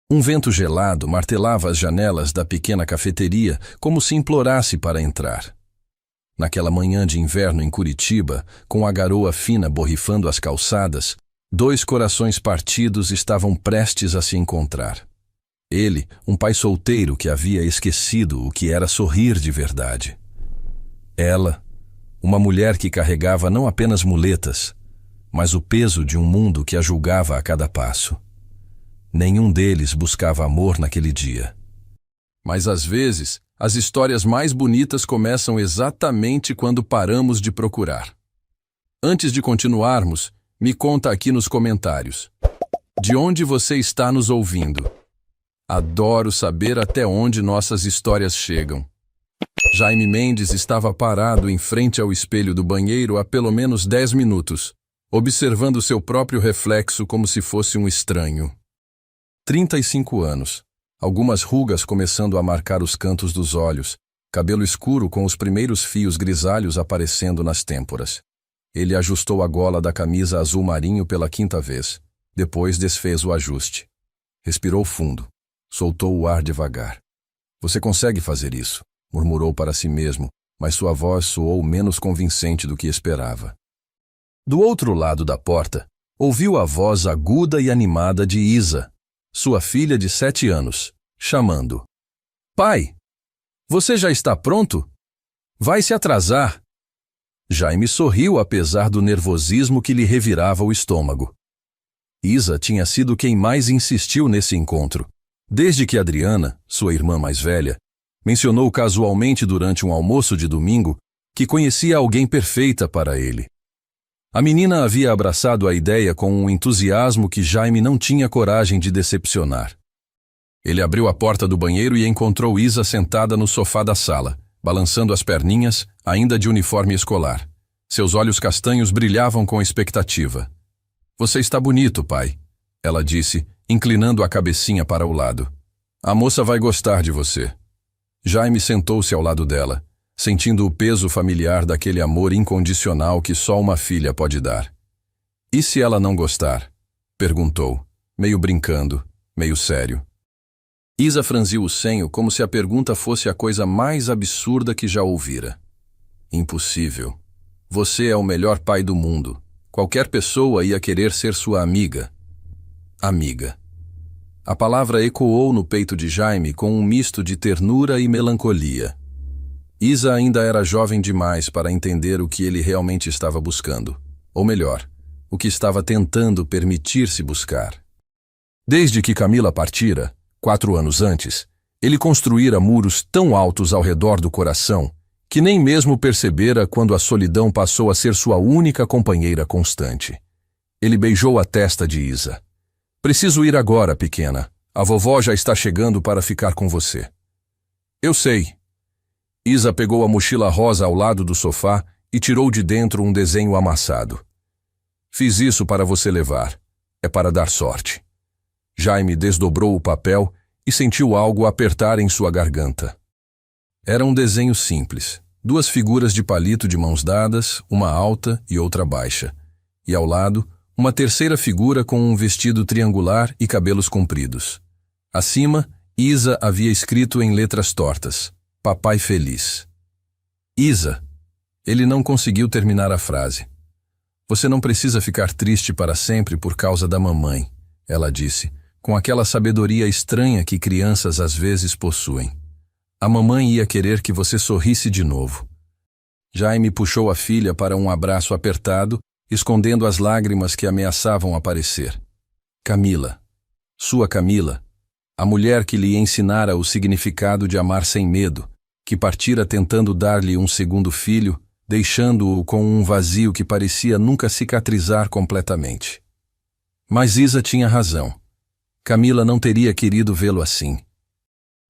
Um vento gelado martelava as janelas da pequena cafeteria como se implorasse para entrar. Naquela manhã de inverno em Curitiba, com a garoa fina borrifando as calçadas, dois corações partidos estavam prestes a se encontrar. Ele, um pai solteiro que havia esquecido o que era sorrir de verdade. Ela, uma mulher que carregava não apenas muletas, mas o peso de um mundo que a julgava a cada passo. Nenhum deles buscava amor naquele dia. Mas às vezes, as histórias mais bonitas começam exatamente quando paramos de procurar. Antes de continuarmos, me conta aqui nos comentários. De onde você está nos ouvindo? Adoro saber até onde nossas histórias chegam. Jaime Mendes estava parado em frente ao espelho do banheiro há pelo menos 10 minutos, observando seu próprio reflexo como se fosse um estranho. 35 anos, algumas rugas começando a marcar os cantos dos olhos, cabelo escuro com os primeiros fios grisalhos aparecendo nas têmporas. Ele ajustou a gola da camisa azul marinho pela 5ª vez, depois desfez o ajuste. Respirou fundo, soltou o ar devagar. Você consegue fazer isso, murmurou para si mesmo, mas sua voz soou menos convincente do que esperava. Do outro lado da porta, ouviu a voz aguda e animada de Isa, sua filha de 7 anos, chamando. Pai, você já está pronto? Vai se atrasar. Jaime sorriu apesar do nervosismo que lhe revirava o estômago. Isa tinha sido quem mais insistiu nesse encontro, desde que Adriana, sua irmã mais velha, mencionou casualmente durante um almoço de domingo que conhecia alguém perfeita para ele. A menina havia abraçado a ideia com um entusiasmo que Jaime não tinha coragem de decepcionar. Ele abriu a porta do banheiro e encontrou Isa sentada no sofá da sala, balançando as perninhas, ainda de uniforme escolar. Seus olhos castanhos brilhavam com expectativa. Você está bonito, pai, ela disse, inclinando a cabecinha para o lado. A moça vai gostar de você. Jaime sentou-se ao lado dela, sentindo o peso familiar daquele amor incondicional que só uma filha pode dar. E se ela não gostar? Perguntou, meio brincando, meio sério. Isa franziu o senho como se a pergunta fosse a coisa mais absurda que já ouvira. Impossível. Você é o melhor pai do mundo. Qualquer pessoa ia querer ser sua amiga. Amiga. A palavra ecoou no peito de Jaime com um misto de ternura e melancolia. Isa ainda era jovem demais para entender o que ele realmente estava buscando. Ou melhor, o que estava tentando permitir-se buscar. Desde que Camila partira, 4 anos antes, ele construíra muros tão altos ao redor do coração que nem mesmo percebera quando a solidão passou a ser sua única companheira constante. Ele beijou a testa de Isa. Preciso ir agora, pequena. A vovó já está chegando para ficar com você. Eu sei. Isa pegou a mochila rosa ao lado do sofá e tirou de dentro um desenho amassado. Fiz isso para você levar. É para dar sorte. Jaime desdobrou o papel e sentiu algo apertar em sua garganta. Era um desenho simples. 2 figuras de palito de mãos dadas, uma alta e outra baixa. E ao lado, uma terceira figura com um vestido triangular e cabelos compridos. Acima, Isa havia escrito em letras tortas. Papai feliz. Isa. Ele não conseguiu terminar a frase. Você não precisa ficar triste para sempre por causa da mamãe, ela disse, com aquela sabedoria estranha que crianças às vezes possuem. A mamãe ia querer que você sorrisse de novo. Jaime puxou a filha para um abraço apertado, escondendo as lágrimas que ameaçavam aparecer. Camila. Sua Camila. A mulher que lhe ensinara o significado de amar sem medo, que partira tentando dar-lhe um segundo filho, deixando-o com um vazio que parecia nunca cicatrizar completamente. Mas Isa tinha razão. Camila não teria querido vê-lo assim.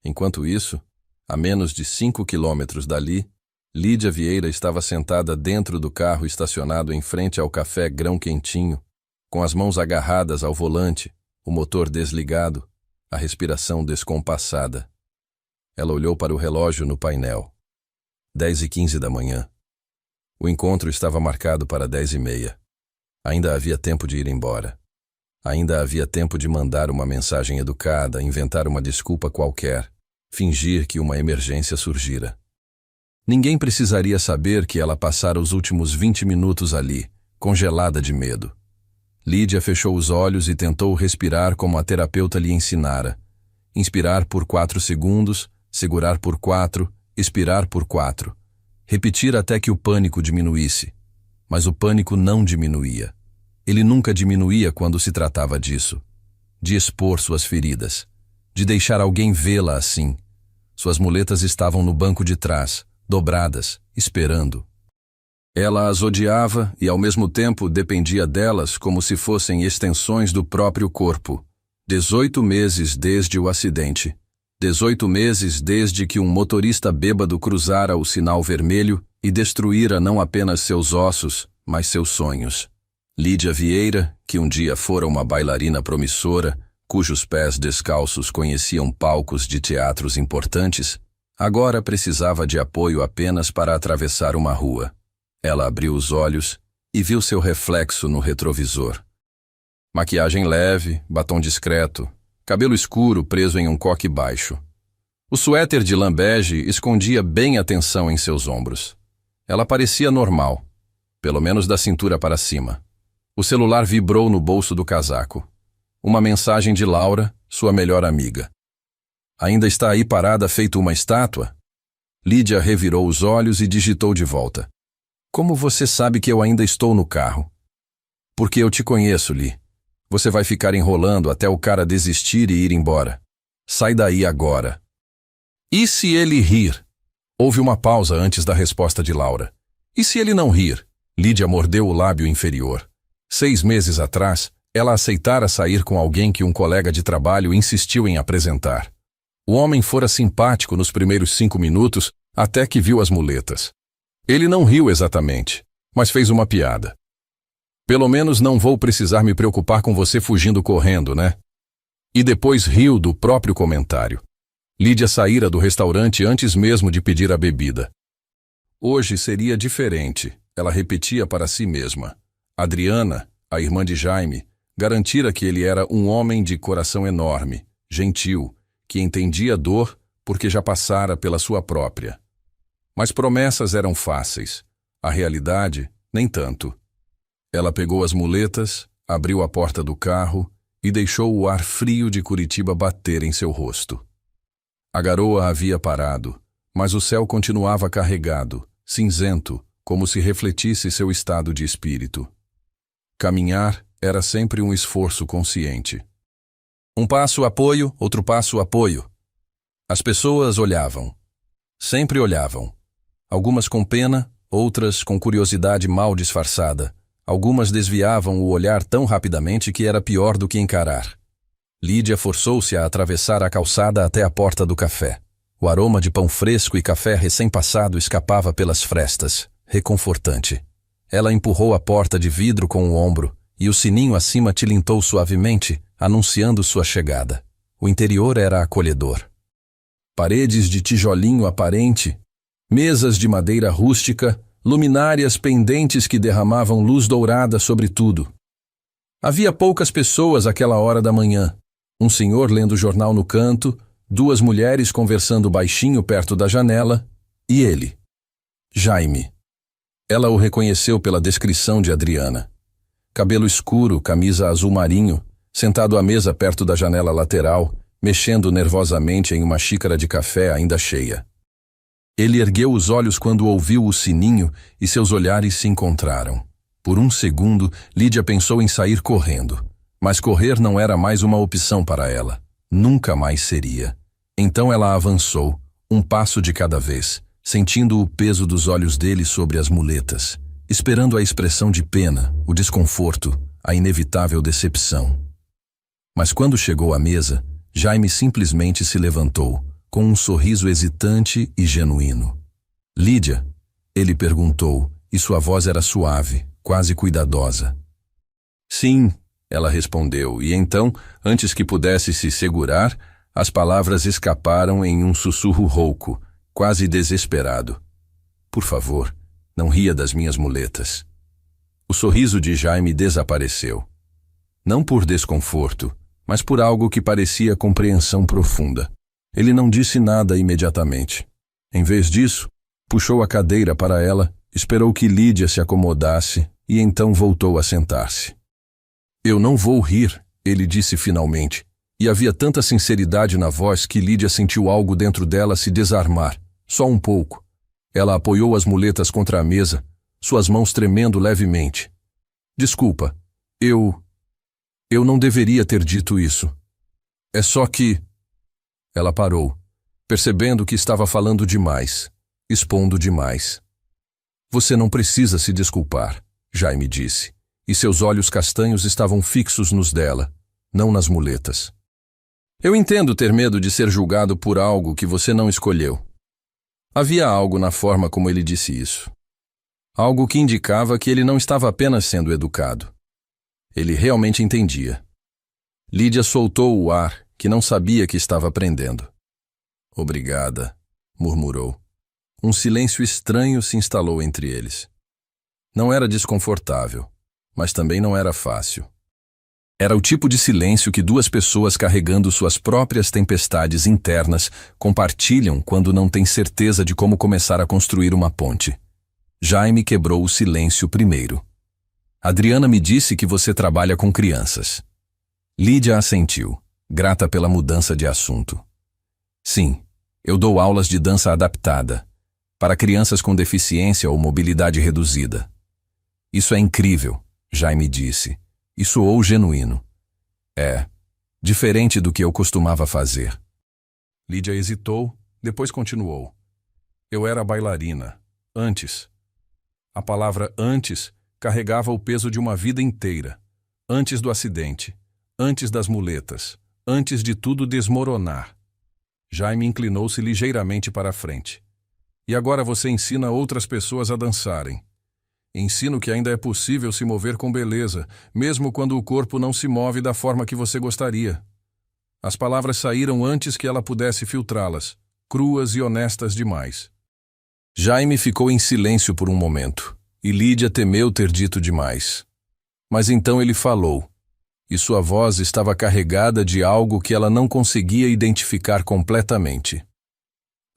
Enquanto isso, a menos de 5 quilômetros dali, Lídia Vieira estava sentada dentro do carro estacionado em frente ao café Grão Quentinho, com as mãos agarradas ao volante, o motor desligado, a respiração descompassada. Ela olhou para o relógio no painel. 10h15 da manhã. O encontro estava marcado para 10h30. Ainda havia tempo de ir embora. Ainda havia tempo de mandar uma mensagem educada, inventar uma desculpa qualquer, fingir que uma emergência surgira. Ninguém precisaria saber que ela passara os últimos 20 minutos ali, congelada de medo. Lídia fechou os olhos e tentou respirar como a terapeuta lhe ensinara. Inspirar por 4 segundos, segurar por 4, expirar por 4. Repetir até que o pânico diminuísse. Mas o pânico não diminuía. Ele nunca diminuía quando se tratava disso. De expor suas feridas. De deixar alguém vê-la assim. Suas muletas estavam no banco de trás, dobradas, esperando. Ela as odiava e, ao mesmo tempo, dependia delas como se fossem extensões do próprio corpo. 18 meses desde o acidente. 18 meses desde que um motorista bêbado cruzara o sinal vermelho e destruíra não apenas seus ossos, mas seus sonhos. Lídia Vieira, que um dia fora uma bailarina promissora, cujos pés descalços conheciam palcos de teatros importantes, agora precisava de apoio apenas para atravessar uma rua. Ela abriu os olhos e viu seu reflexo no retrovisor. Maquiagem leve, batom discreto, cabelo escuro preso em um coque baixo. O suéter de lã bege escondia bem a tensão em seus ombros. Ela parecia normal, pelo menos da cintura para cima. O celular vibrou no bolso do casaco. Uma mensagem de Laura, sua melhor amiga. Ainda está aí parada feito uma estátua? Lídia revirou os olhos e digitou de volta. Como você sabe que eu ainda estou no carro? Porque eu te conheço, Li. Você vai ficar enrolando até o cara desistir e ir embora. Sai daí agora. E se ele rir? Houve uma pausa antes da resposta de Laura. E se ele não rir? Lídia mordeu o lábio inferior. 6 meses atrás, ela aceitara sair com alguém que um colega de trabalho insistiu em apresentar. O homem fora simpático nos primeiros 5 minutos, até que viu as muletas. Ele não riu exatamente, mas fez uma piada. Pelo menos não vou precisar me preocupar com você fugindo correndo, né? E depois riu do próprio comentário. Lídia saíra do restaurante antes mesmo de pedir a bebida. Hoje seria diferente, ela repetia para si mesma. Adriana, a irmã de Jaime, garantira que ele era um homem de coração enorme, gentil, que entendia dor porque já passara pela sua própria. Mas promessas eram fáceis, a realidade, nem tanto. Ela pegou as muletas, abriu a porta do carro e deixou o ar frio de Curitiba bater em seu rosto. A garoa havia parado, mas o céu continuava carregado, cinzento, como se refletisse seu estado de espírito. Caminhar era sempre um esforço consciente. Um passo apoio, outro passo apoio. As pessoas olhavam. Sempre olhavam. Algumas com pena, outras com curiosidade mal disfarçada. Algumas desviavam o olhar tão rapidamente que era pior do que encarar. Lídia forçou-se a atravessar a calçada até a porta do café. O aroma de pão fresco e café recém-passado escapava pelas frestas, reconfortante. Ela empurrou a porta de vidro com o ombro, e o sininho acima tilintou suavemente, anunciando sua chegada. O interior era acolhedor. Paredes de tijolinho aparente, mesas de madeira rústica, luminárias pendentes que derramavam luz dourada sobre tudo. Havia poucas pessoas àquela hora da manhã. Um senhor lendo jornal no canto, 2 mulheres conversando baixinho perto da janela, e ele, Jaime. Ela o reconheceu pela descrição de Adriana. Cabelo escuro, camisa azul marinho, sentado à mesa perto da janela lateral, mexendo nervosamente em uma xícara de café ainda cheia. Ele ergueu os olhos quando ouviu o sininho e seus olhares se encontraram. Por um segundo, Lídia pensou em sair correndo. Mas correr não era mais uma opção para ela. Nunca mais seria. Então ela avançou, um passo de cada vez, sentindo o peso dos olhos dele sobre as muletas, esperando a expressão de pena, o desconforto, a inevitável decepção. Mas quando chegou à mesa, Jaime simplesmente se levantou, com um sorriso hesitante e genuíno. Lídia, ele perguntou, e sua voz era suave, quase cuidadosa. Sim, ela respondeu, e então, antes que pudesse se segurar, as palavras escaparam em um sussurro rouco, quase desesperado. Por favor, não ria das minhas muletas. O sorriso de Jaime desapareceu. Não por desconforto, mas por algo que parecia compreensão profunda. Ele não disse nada imediatamente. Em vez disso, puxou a cadeira para ela, esperou que Lídia se acomodasse e então voltou a sentar-se. Eu não vou rir, ele disse finalmente, e havia tanta sinceridade na voz que Lídia sentiu algo dentro dela se desarmar, só um pouco. Ela apoiou as muletas contra a mesa, suas mãos tremendo levemente. Desculpa, eu não deveria ter dito isso. É só que... Ela parou, percebendo que estava falando demais, expondo demais. Você não precisa se desculpar, Jaime disse, e seus olhos castanhos estavam fixos nos dela, não nas muletas. Eu entendo ter medo de ser julgado por algo que você não escolheu. Havia algo na forma como ele disse isso. Algo que indicava que ele não estava apenas sendo educado. Ele realmente entendia. Lídia soltou o ar, que não sabia que estava aprendendo. Obrigada, murmurou. Um silêncio estranho se instalou entre eles. Não era desconfortável, mas também não era fácil. Era o tipo de silêncio que duas pessoas carregando suas próprias tempestades internas compartilham quando não têm certeza de como começar a construir uma ponte. Jaime quebrou o silêncio primeiro. Adriana me disse que você trabalha com crianças. Lídia assentiu, grata pela mudança de assunto. Sim, eu dou aulas de dança adaptada, para crianças com deficiência ou mobilidade reduzida. Isso é incrível, Jaime disse, e soou genuíno. É, diferente do que eu costumava fazer. Lídia hesitou, depois continuou. Eu era bailarina, antes. A palavra antes carregava o peso de uma vida inteira, antes do acidente, antes das muletas, antes de tudo desmoronar. Jaime inclinou-se ligeiramente para a frente. E agora você ensina outras pessoas a dançarem. Ensino que ainda é possível se mover com beleza, mesmo quando o corpo não se move da forma que você gostaria. As palavras saíram antes que ela pudesse filtrá-las, cruas e honestas demais. Jaime ficou em silêncio por um momento, e Lídia temeu ter dito demais. Mas então ele falou, e sua voz estava carregada de algo que ela não conseguia identificar completamente.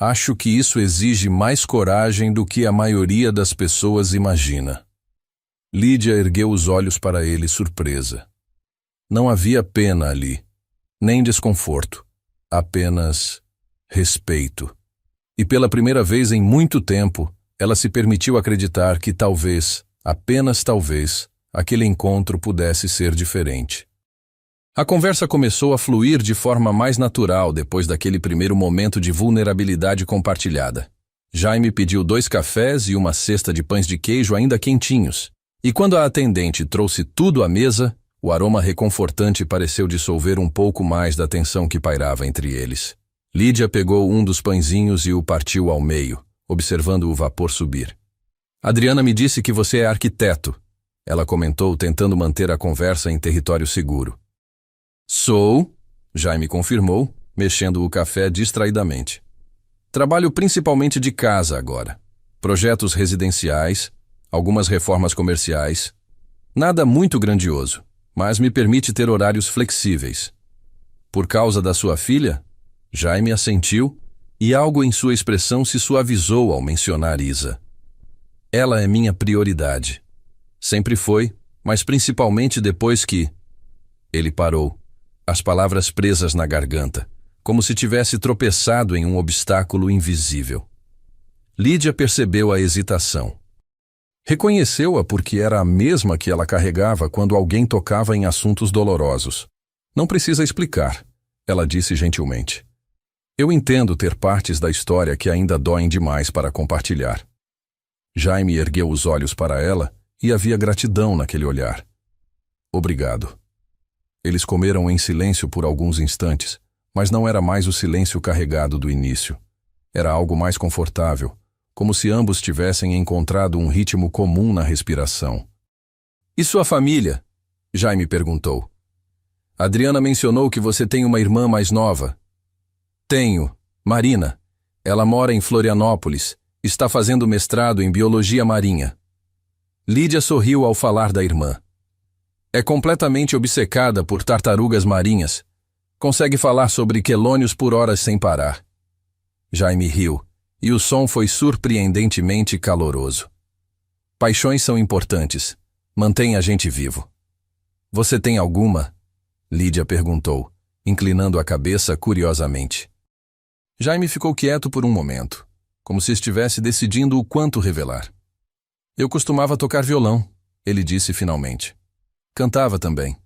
Acho que isso exige mais coragem do que a maioria das pessoas imagina. Lídia ergueu os olhos para ele, surpresa. Não havia pena ali, nem desconforto, apenas respeito. E pela primeira vez em muito tempo, ela se permitiu acreditar que talvez, apenas talvez, aquele encontro pudesse ser diferente. A conversa começou a fluir de forma mais natural depois daquele primeiro momento de vulnerabilidade compartilhada. Jaime pediu 2 cafés e uma cesta de pães de queijo ainda quentinhos, e quando a atendente trouxe tudo à mesa, o aroma reconfortante pareceu dissolver um pouco mais da tensão que pairava entre eles. Lídia pegou um dos pãezinhos e o partiu ao meio, observando o vapor subir. Adriana me disse que você é arquiteto, ela comentou, tentando manter a conversa em território seguro. Sou, Jaime confirmou, mexendo o café distraidamente. Trabalho principalmente de casa agora. Projetos residenciais, algumas reformas comerciais. Nada muito grandioso, mas me permite ter horários flexíveis. Por causa da sua filha? Jaime assentiu, e algo em sua expressão se suavizou ao mencionar Isa. Ela é minha prioridade. Sempre foi, mas principalmente depois que... Ele parou, as palavras presas na garganta, como se tivesse tropeçado em um obstáculo invisível. Lídia percebeu a hesitação. Reconheceu-a porque era a mesma que ela carregava quando alguém tocava em assuntos dolorosos. Não precisa explicar, ela disse gentilmente. Eu entendo ter partes da história que ainda doem demais para compartilhar. Jaime ergueu os olhos para ela e havia gratidão naquele olhar. Obrigado. Eles comeram em silêncio por alguns instantes, mas não era mais o silêncio carregado do início. Era algo mais confortável, como se ambos tivessem encontrado um ritmo comum na respiração. E sua família? Jaime perguntou. Adriana mencionou que você tem uma irmã mais nova. Tenho, Marina. Ela mora em Florianópolis, está fazendo mestrado em biologia marinha. Lídia sorriu ao falar da irmã. É completamente obcecada por tartarugas marinhas. Consegue falar sobre quelônios por horas sem parar. Jaime riu, e o som foi surpreendentemente caloroso. Paixões são importantes. Mantém a gente vivo. Você tem alguma? Lídia perguntou, inclinando a cabeça curiosamente. Jaime ficou quieto por um momento, como se estivesse decidindo o quanto revelar. Eu costumava tocar violão, ele disse finalmente. Cantava também.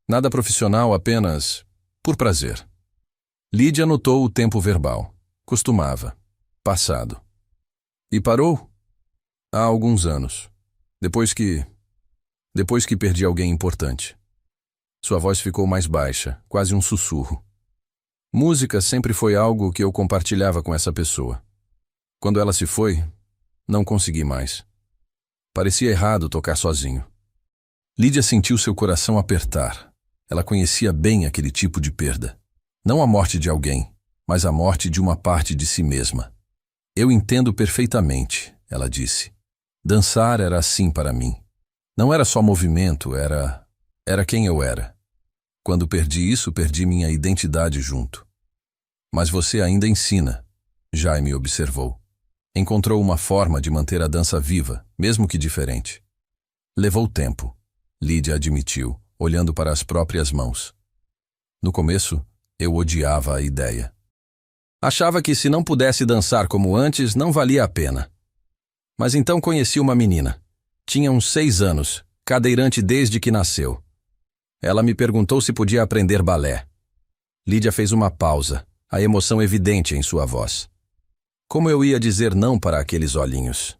Nada profissional, apenas por prazer. Lídia notou o tempo verbal. Costumava. Passado. E parou? Há alguns anos. Depois que perdi alguém importante. Sua voz ficou mais baixa, quase um sussurro. Música sempre foi algo que eu compartilhava com essa pessoa. Quando ela se foi, não consegui mais. Parecia errado tocar sozinho. Lídia sentiu seu coração apertar. Ela conhecia bem aquele tipo de perda. Não a morte de alguém, mas a morte de uma parte de si mesma. Eu entendo perfeitamente, ela disse. Dançar era assim para mim. Não era só movimento, era quem eu era. Quando perdi isso, perdi minha identidade junto. Mas você ainda ensina, Jaime observou. Encontrou uma forma de manter a dança viva, mesmo que diferente. Levou tempo, Lídia admitiu, olhando para as próprias mãos. No começo, eu odiava a ideia. Achava que se não pudesse dançar como antes, não valia a pena. Mas então conheci uma menina. Tinha uns 6 anos, cadeirante desde que nasceu. Ela me perguntou se podia aprender balé. Lídia fez uma pausa, a emoção evidente em sua voz. Como eu ia dizer não para aqueles olhinhos?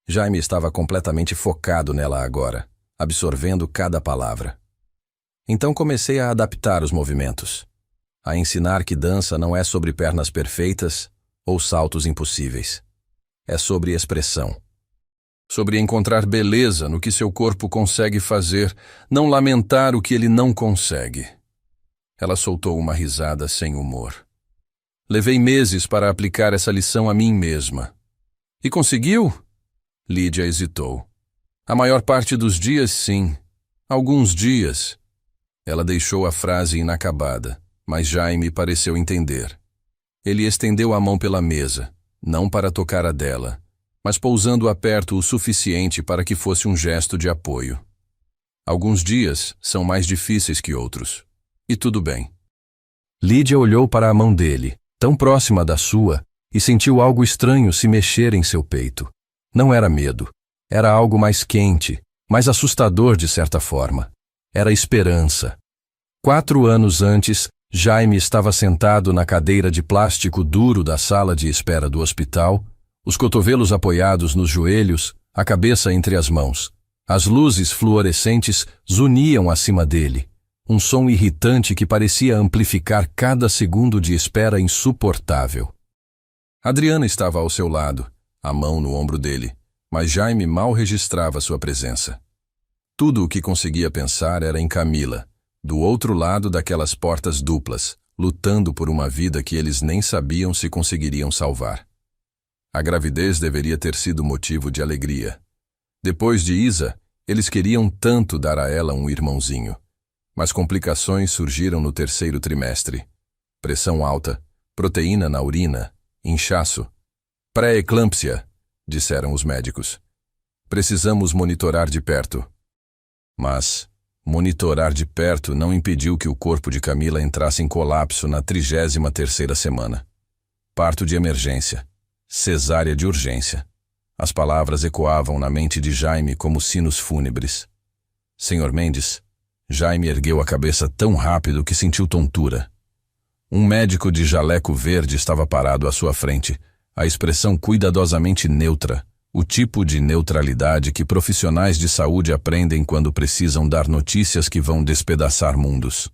Jaime estava completamente focado nela agora, absorvendo cada palavra. Então comecei a adaptar os movimentos, a ensinar que dança não é sobre pernas perfeitas ou saltos impossíveis. É sobre expressão. Sobre encontrar beleza no que seu corpo consegue fazer, não lamentar o que ele não consegue. Ela soltou uma risada sem humor. Levei meses para aplicar essa lição a mim mesma. E conseguiu? Lídia hesitou. A maior parte dos dias, sim. Alguns dias. Ela deixou a frase inacabada, mas Jaime pareceu entender. Ele estendeu a mão pela mesa, não para tocar a dela, mas pousando-a perto o suficiente para que fosse um gesto de apoio. Alguns dias são mais difíceis que outros. E tudo bem. Lídia olhou para a mão dele, tão próxima da sua, e sentiu algo estranho se mexer em seu peito. Não era medo. Era algo mais quente, mais assustador de certa forma. Era esperança. 4 anos antes, Jaime estava sentado na cadeira de plástico duro da sala de espera do hospital, os cotovelos apoiados nos joelhos, a cabeça entre as mãos. As luzes fluorescentes zuniam acima dele, um som irritante que parecia amplificar cada segundo de espera insuportável. Adriana estava ao seu lado, a mão no ombro dele, mas Jaime mal registrava sua presença. Tudo o que conseguia pensar era em Camila, do outro lado daquelas portas duplas, lutando por uma vida que eles nem sabiam se conseguiriam salvar. A gravidez deveria ter sido motivo de alegria. Depois de Isa, eles queriam tanto dar a ela um irmãozinho. Mas complicações surgiram no 3º trimestre. Pressão alta, proteína na urina, inchaço. Pré-eclâmpsia, disseram os médicos. Precisamos monitorar de perto. Mas monitorar de perto não impediu que o corpo de Camila entrasse em colapso na 33ª semana. Parto de emergência. Cesárea de urgência. As palavras ecoavam na mente de Jaime como sinos fúnebres. Senhor Mendes, Jaime ergueu a cabeça tão rápido que sentiu tontura. Um médico de jaleco verde estava parado à sua frente, a expressão cuidadosamente neutra, o tipo de neutralidade que profissionais de saúde aprendem quando precisam dar notícias que vão despedaçar mundos.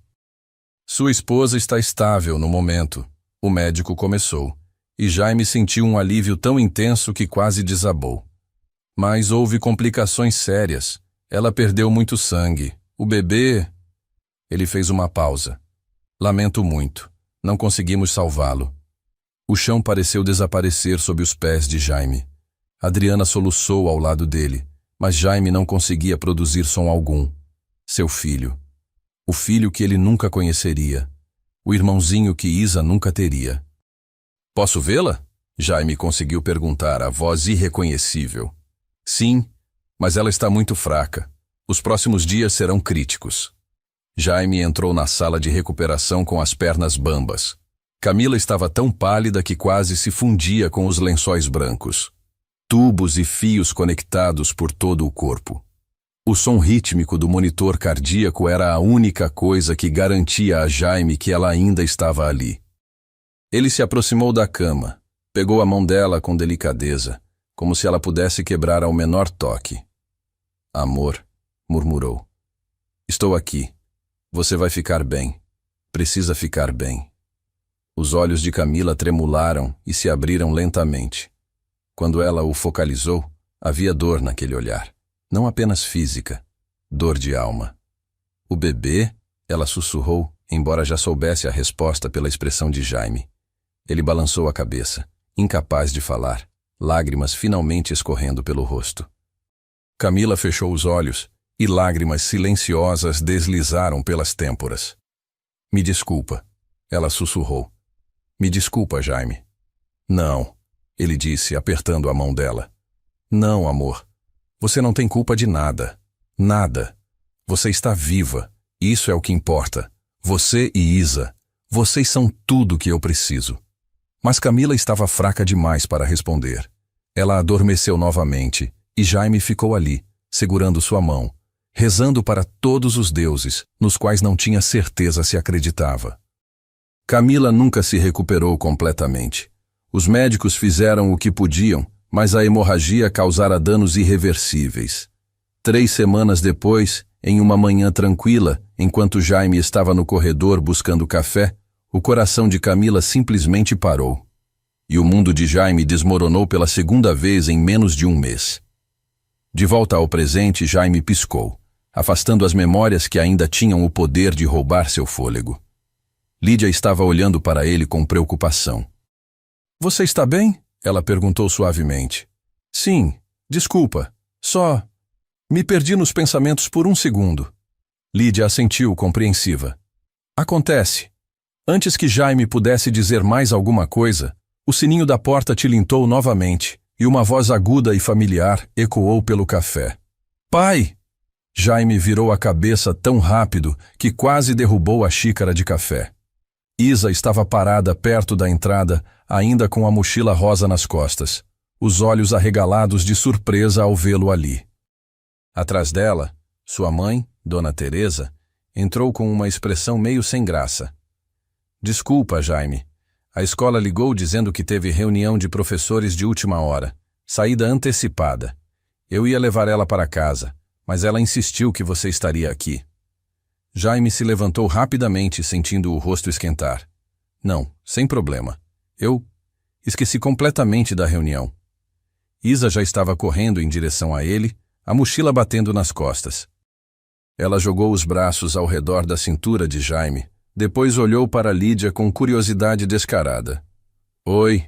Sua esposa está estável no momento, o médico começou. E Jaime sentiu um alívio tão intenso que quase desabou. Mas houve complicações sérias. Ela perdeu muito sangue. O bebê... Ele fez uma pausa. Lamento muito. Não conseguimos salvá-lo. O chão pareceu desaparecer sob os pés de Jaime. Adriana soluçou ao lado dele, mas Jaime não conseguia produzir som algum. Seu filho. O filho que ele nunca conheceria. O irmãozinho que Isa nunca teria. Posso vê-la? Jaime conseguiu perguntar, a voz irreconhecível. Sim, mas ela está muito fraca. Os próximos dias serão críticos. Jaime entrou na sala de recuperação com as pernas bambas. Camila estava tão pálida que quase se fundia com os lençóis brancos. Tubos e fios conectados por todo o corpo. O som rítmico do monitor cardíaco era a única coisa que garantia a Jaime que ela ainda estava ali. Ele se aproximou da cama, pegou a mão dela com delicadeza, como se ela pudesse quebrar ao menor toque. Amor, murmurou. Estou aqui. Você vai ficar bem. Precisa ficar bem. Os olhos de Camila tremularam e se abriram lentamente. Quando ela o focalizou, havia dor naquele olhar. Não apenas física, dor de alma. O bebê, ela sussurrou, embora já soubesse a resposta pela expressão de Jaime. Ele balançou a cabeça, incapaz de falar, lágrimas finalmente escorrendo pelo rosto. Camila fechou os olhos e lágrimas silenciosas deslizaram pelas têmporas. Me desculpa, ela sussurrou. Me desculpa, Jaime. Não, ele disse, apertando a mão dela. Não, amor. Você não tem culpa de nada. Nada. Você está viva. Isso é o que importa. Você e Isa. Vocês são tudo o que eu preciso. Mas Camila estava fraca demais para responder. Ela adormeceu novamente e Jaime ficou ali, segurando sua mão, rezando para todos os deuses, nos quais não tinha certeza se acreditava. Camila nunca se recuperou completamente. Os médicos fizeram o que podiam, mas a hemorragia causara danos irreversíveis. 3 semanas depois, em uma manhã tranquila, enquanto Jaime estava no corredor buscando café, o coração de Camila simplesmente parou. E o mundo de Jaime desmoronou pela segunda vez em menos de um mês. De volta ao presente, Jaime piscou, afastando as memórias que ainda tinham o poder de roubar seu fôlego. Lídia estava olhando para ele com preocupação. Você está bem? Ela perguntou suavemente. Sim, desculpa, só... Me perdi nos pensamentos por um segundo. Lídia assentiu, compreensiva. Acontece. Antes que Jaime pudesse dizer mais alguma coisa, o sininho da porta tilintou novamente e uma voz aguda e familiar ecoou pelo café. Pai! Jaime virou a cabeça tão rápido que quase derrubou a xícara de café. Isa estava parada perto da entrada, ainda com a mochila rosa nas costas, os olhos arregalados de surpresa ao vê-lo ali. Atrás dela, sua mãe, Dona Teresa, entrou com uma expressão meio sem graça. Desculpa, Jaime. A escola ligou dizendo que teve reunião de professores de última hora, saída antecipada. Eu ia levar ela para casa, mas ela insistiu que você estaria aqui. Jaime se levantou rapidamente, sentindo o rosto esquentar. Não, sem problema. Eu esqueci completamente da reunião. Isa já estava correndo em direção a ele, a mochila batendo nas costas. Ela jogou os braços ao redor da cintura de Jaime, depois olhou para Lídia com curiosidade descarada. Oi,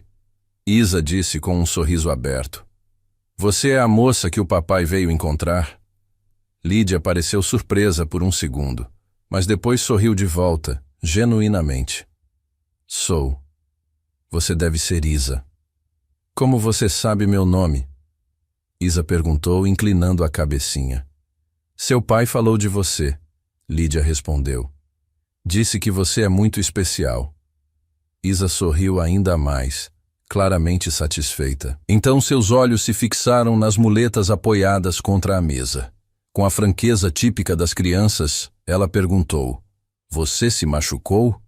Isa disse com um sorriso aberto. Você é a moça que o papai veio encontrar? Lídia pareceu surpresa por um segundo, mas depois sorriu de volta, genuinamente. Sou. Você deve ser Isa. Como você sabe meu nome? Isa perguntou, inclinando a cabecinha. Seu pai falou de você, Lídia respondeu. Disse que você é muito especial. Isa sorriu ainda mais, claramente satisfeita. Então seus olhos se fixaram nas muletas apoiadas contra a mesa. Com a franqueza típica das crianças, ela perguntou, você se machucou?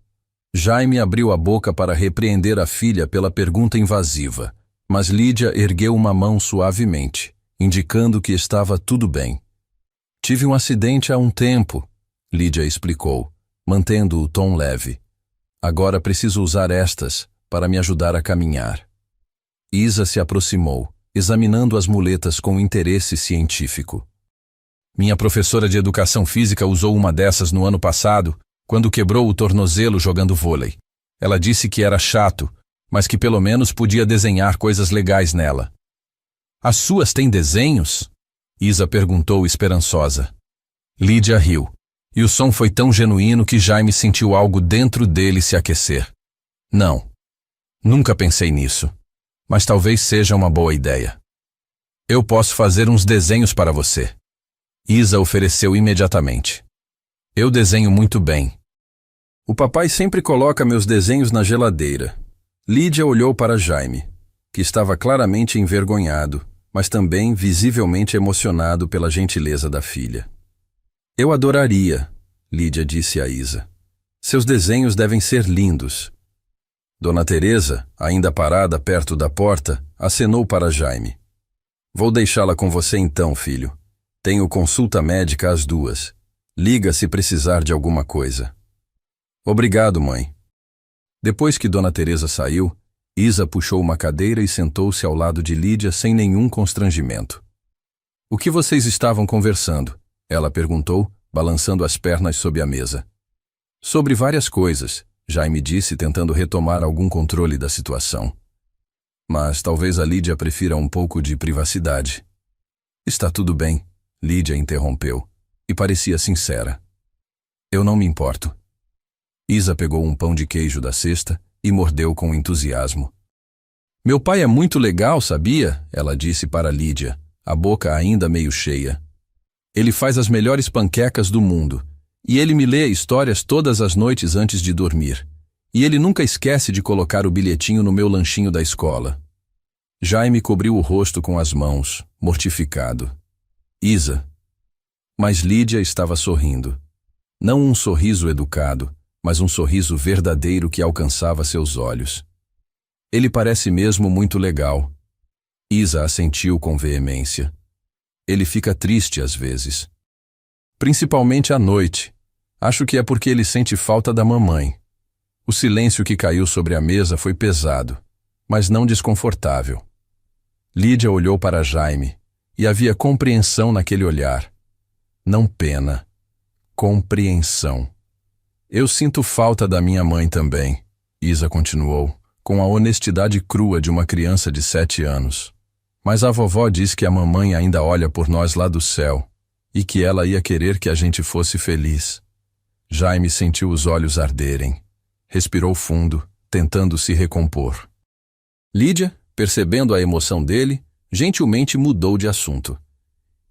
Jaime abriu a boca para repreender a filha pela pergunta invasiva, mas Lídia ergueu uma mão suavemente, indicando que estava tudo bem. Tive um acidente há um tempo, Lídia explicou, mantendo o tom leve. Agora preciso usar estas para me ajudar a caminhar. Isa se aproximou, examinando as muletas com interesse científico. Minha professora de educação física usou uma dessas no ano passado, quando quebrou o tornozelo jogando vôlei. Ela disse que era chato, mas que pelo menos podia desenhar coisas legais nela. As suas têm desenhos? Isa perguntou esperançosa. Lídia riu, e o som foi tão genuíno que Jaime sentiu algo dentro dele se aquecer. Não, nunca pensei nisso, mas talvez seja uma boa ideia. Eu posso fazer uns desenhos para você. Isa ofereceu imediatamente. Eu desenho muito bem. O papai sempre coloca meus desenhos na geladeira. Lídia olhou para Jaime, que estava claramente envergonhado, mas também visivelmente emocionado pela gentileza da filha. Eu adoraria, Lídia disse a Isa. Seus desenhos devem ser lindos. Dona Teresa, ainda parada perto da porta, acenou para Jaime. Vou deixá-la com você então, filho. Tenho consulta médica às 2. Liga se precisar de alguma coisa. Obrigado, mãe. Depois que Dona Teresa saiu, Isa puxou uma cadeira e sentou-se ao lado de Lídia sem nenhum constrangimento. O que vocês estavam conversando? Ela perguntou, balançando as pernas sob a mesa. Sobre várias coisas, Jaime disse, tentando retomar algum controle da situação. Mas talvez a Lídia prefira um pouco de privacidade. Está tudo bem, Lídia interrompeu, e parecia sincera. Eu não me importo. Isa pegou um pão de queijo da cesta e mordeu com entusiasmo. Meu pai é muito legal, sabia? Ela disse para Lídia, a boca ainda meio cheia. Ele faz as melhores panquecas do mundo, e ele me lê histórias todas as noites antes de dormir. E ele nunca esquece de colocar o bilhetinho no meu lanchinho da escola. Jaime cobriu o rosto com as mãos, mortificado. Isa. Mas Lídia estava sorrindo. Não um sorriso educado, mas um sorriso verdadeiro que alcançava seus olhos. Ele parece mesmo muito legal. Isa assentiu com veemência. Ele fica triste às vezes. Principalmente à noite. Acho que é porque ele sente falta da mamãe. O silêncio que caiu sobre a mesa foi pesado, mas não desconfortável. Lídia olhou para Jaime, e havia compreensão naquele olhar. Não pena. Compreensão. Eu sinto falta da minha mãe também, Isa continuou, com a honestidade crua de uma criança de 7 anos. Mas a vovó diz que a mamãe ainda olha por nós lá do céu, e que ela ia querer que a gente fosse feliz. Jaime sentiu os olhos arderem. Respirou fundo, tentando se recompor. Lídia, percebendo a emoção dele, gentilmente mudou de assunto.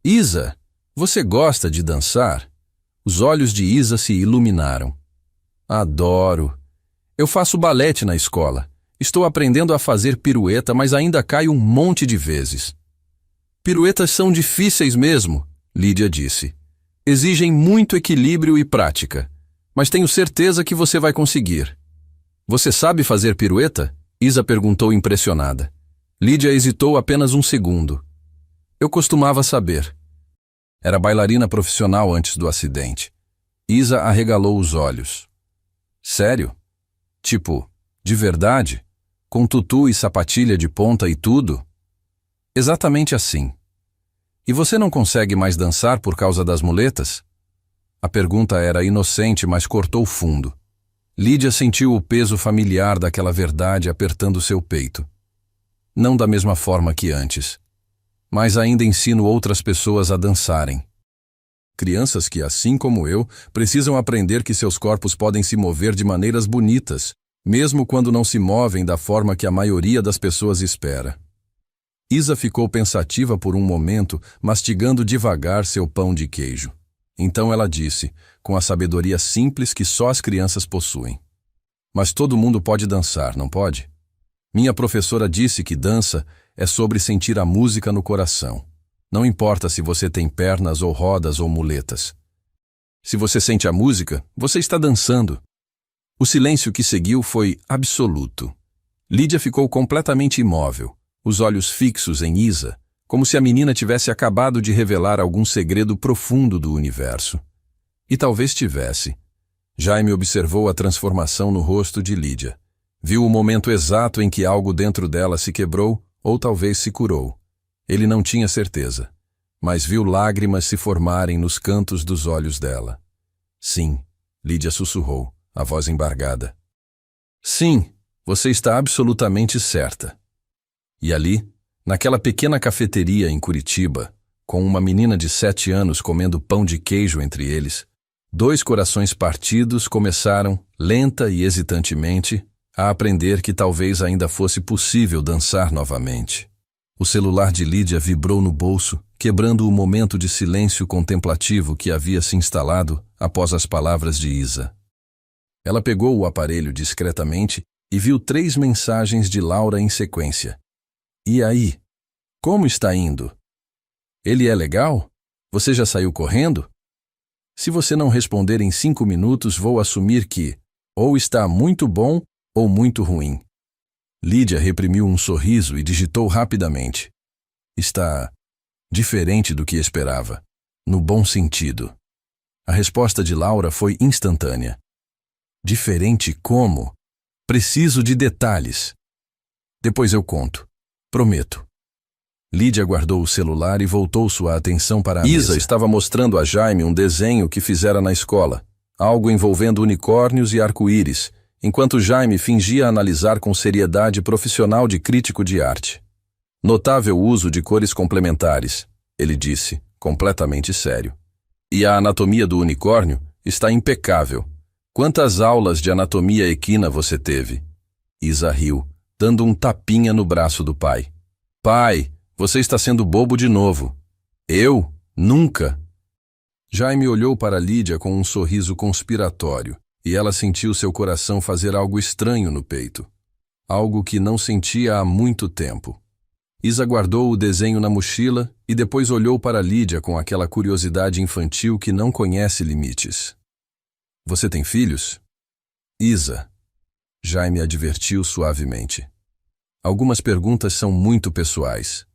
Isa, você gosta de dançar? Os olhos de Isa se iluminaram. Adoro. Eu faço balete na escola. Estou aprendendo a fazer pirueta, mas ainda caio um monte de vezes. Piruetas são difíceis mesmo, Lídia disse. Exigem muito equilíbrio e prática, mas tenho certeza que você vai conseguir. Você sabe fazer pirueta? Isa perguntou impressionada. Lídia hesitou apenas um segundo. Eu costumava saber. Era bailarina profissional antes do acidente. Isa arregalou os olhos. Sério? Tipo, de verdade? Com tutu e sapatilha de ponta e tudo? Exatamente assim. E você não consegue mais dançar por causa das muletas? A pergunta era inocente, mas cortou fundo. Lídia sentiu o peso familiar daquela verdade apertando seu peito. Não da mesma forma que antes. Mas ainda ensino outras pessoas a dançarem. Crianças que, assim como eu, precisam aprender que seus corpos podem se mover de maneiras bonitas, mesmo quando não se movem da forma que a maioria das pessoas espera. Isa ficou pensativa por um momento, mastigando devagar seu pão de queijo. Então ela disse, com a sabedoria simples que só as crianças possuem. Mas todo mundo pode dançar, não pode? Minha professora disse que dança é sobre sentir a música no coração. Não importa se você tem pernas ou rodas ou muletas. Se você sente a música, você está dançando. O silêncio que seguiu foi absoluto. Lídia ficou completamente imóvel, os olhos fixos em Isa, como se a menina tivesse acabado de revelar algum segredo profundo do universo. E talvez tivesse. Jaime observou a transformação no rosto de Lídia. Viu o momento exato em que algo dentro dela se quebrou ou talvez se curou. Ele não tinha certeza, mas viu lágrimas se formarem nos cantos dos olhos dela. Sim, Lídia sussurrou, a voz embargada. Sim, você está absolutamente certa. E ali, naquela pequena cafeteria em Curitiba, com uma menina de 7 anos comendo pão de queijo entre eles, 2 corações partidos começaram, lenta e hesitantemente, a aprender que talvez ainda fosse possível dançar novamente. O celular de Lídia vibrou no bolso, quebrando o momento de silêncio contemplativo que havia se instalado após as palavras de Isa. Ela pegou o aparelho discretamente e viu 3 mensagens de Laura em sequência. E aí? Como está indo? Ele é legal? Você já saiu correndo? Se você não responder em 5 minutos, vou assumir que ou está muito bom ou muito ruim. Lídia reprimiu um sorriso e digitou rapidamente. Está diferente do que esperava, no bom sentido. A resposta de Laura foi instantânea. Diferente como? Preciso de detalhes. Depois eu conto. Prometo. Lídia guardou o celular e voltou sua atenção para a mesa. Isa estava mostrando a Jaime um desenho que fizera na escola, algo envolvendo unicórnios e arco-íris, enquanto Jaime fingia analisar com seriedade profissional de crítico de arte. Notável uso de cores complementares, ele disse, completamente sério. E a anatomia do unicórnio está impecável. Quantas aulas de anatomia equina você teve? Isa riu, dando um tapinha no braço do pai. Pai, você está sendo bobo de novo. Eu? Nunca. Jaime olhou para Lídia com um sorriso conspiratório, e ela sentiu seu coração fazer algo estranho no peito. Algo que não sentia há muito tempo. Isa guardou o desenho na mochila e depois olhou para Lídia com aquela curiosidade infantil que não conhece limites. Você tem filhos? Isa. Jaime advertiu suavemente. Algumas perguntas são muito pessoais.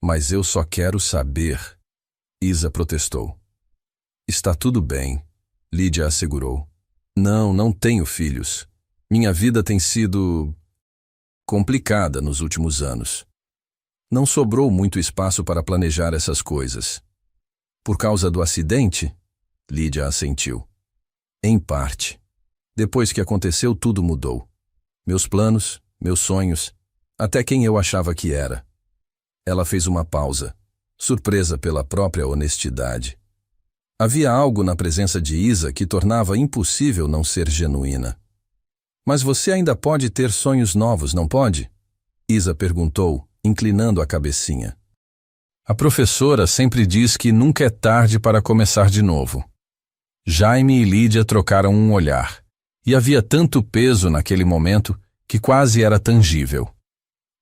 Mas eu só quero saber. Isa protestou. Está tudo bem, Lídia assegurou. Não tenho filhos. Minha vida tem sido complicada nos últimos anos. Não sobrou muito espaço para planejar essas coisas. Por causa do acidente? Lídia assentiu. Em parte. Depois que aconteceu, tudo mudou. Meus planos, meus sonhos, até quem eu achava que era. Ela fez uma pausa, surpresa pela própria honestidade. Havia algo na presença de Isa que tornava impossível não ser genuína. Mas você ainda pode ter sonhos novos, não pode? Isa perguntou, inclinando a cabecinha. A professora sempre diz que nunca é tarde para começar de novo. Jaime e Lídia trocaram um olhar, e havia tanto peso naquele momento que quase era tangível.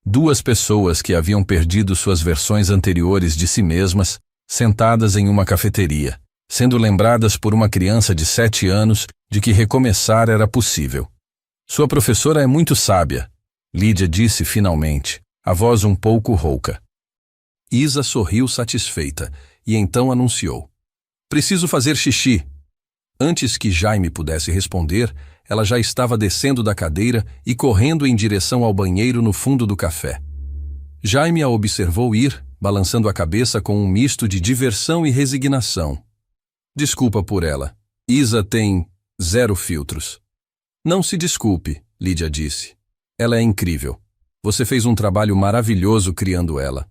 2 pessoas que haviam perdido suas versões anteriores de si mesmas, sentadas em uma cafeteria, sendo lembradas por uma criança de 7 anos de que recomeçar era possível. Sua professora é muito sábia, Lídia disse finalmente, a voz um pouco rouca. Isa sorriu satisfeita e então anunciou. Preciso fazer xixi. Antes que Jaime pudesse responder, ela já estava descendo da cadeira e correndo em direção ao banheiro no fundo do café. Jaime a observou ir, balançando a cabeça com um misto de diversão e resignação. Desculpa por ela. Isa tem 0 filtros. Não se desculpe, Lídia disse. Ela é incrível. Você fez um trabalho maravilhoso criando ela.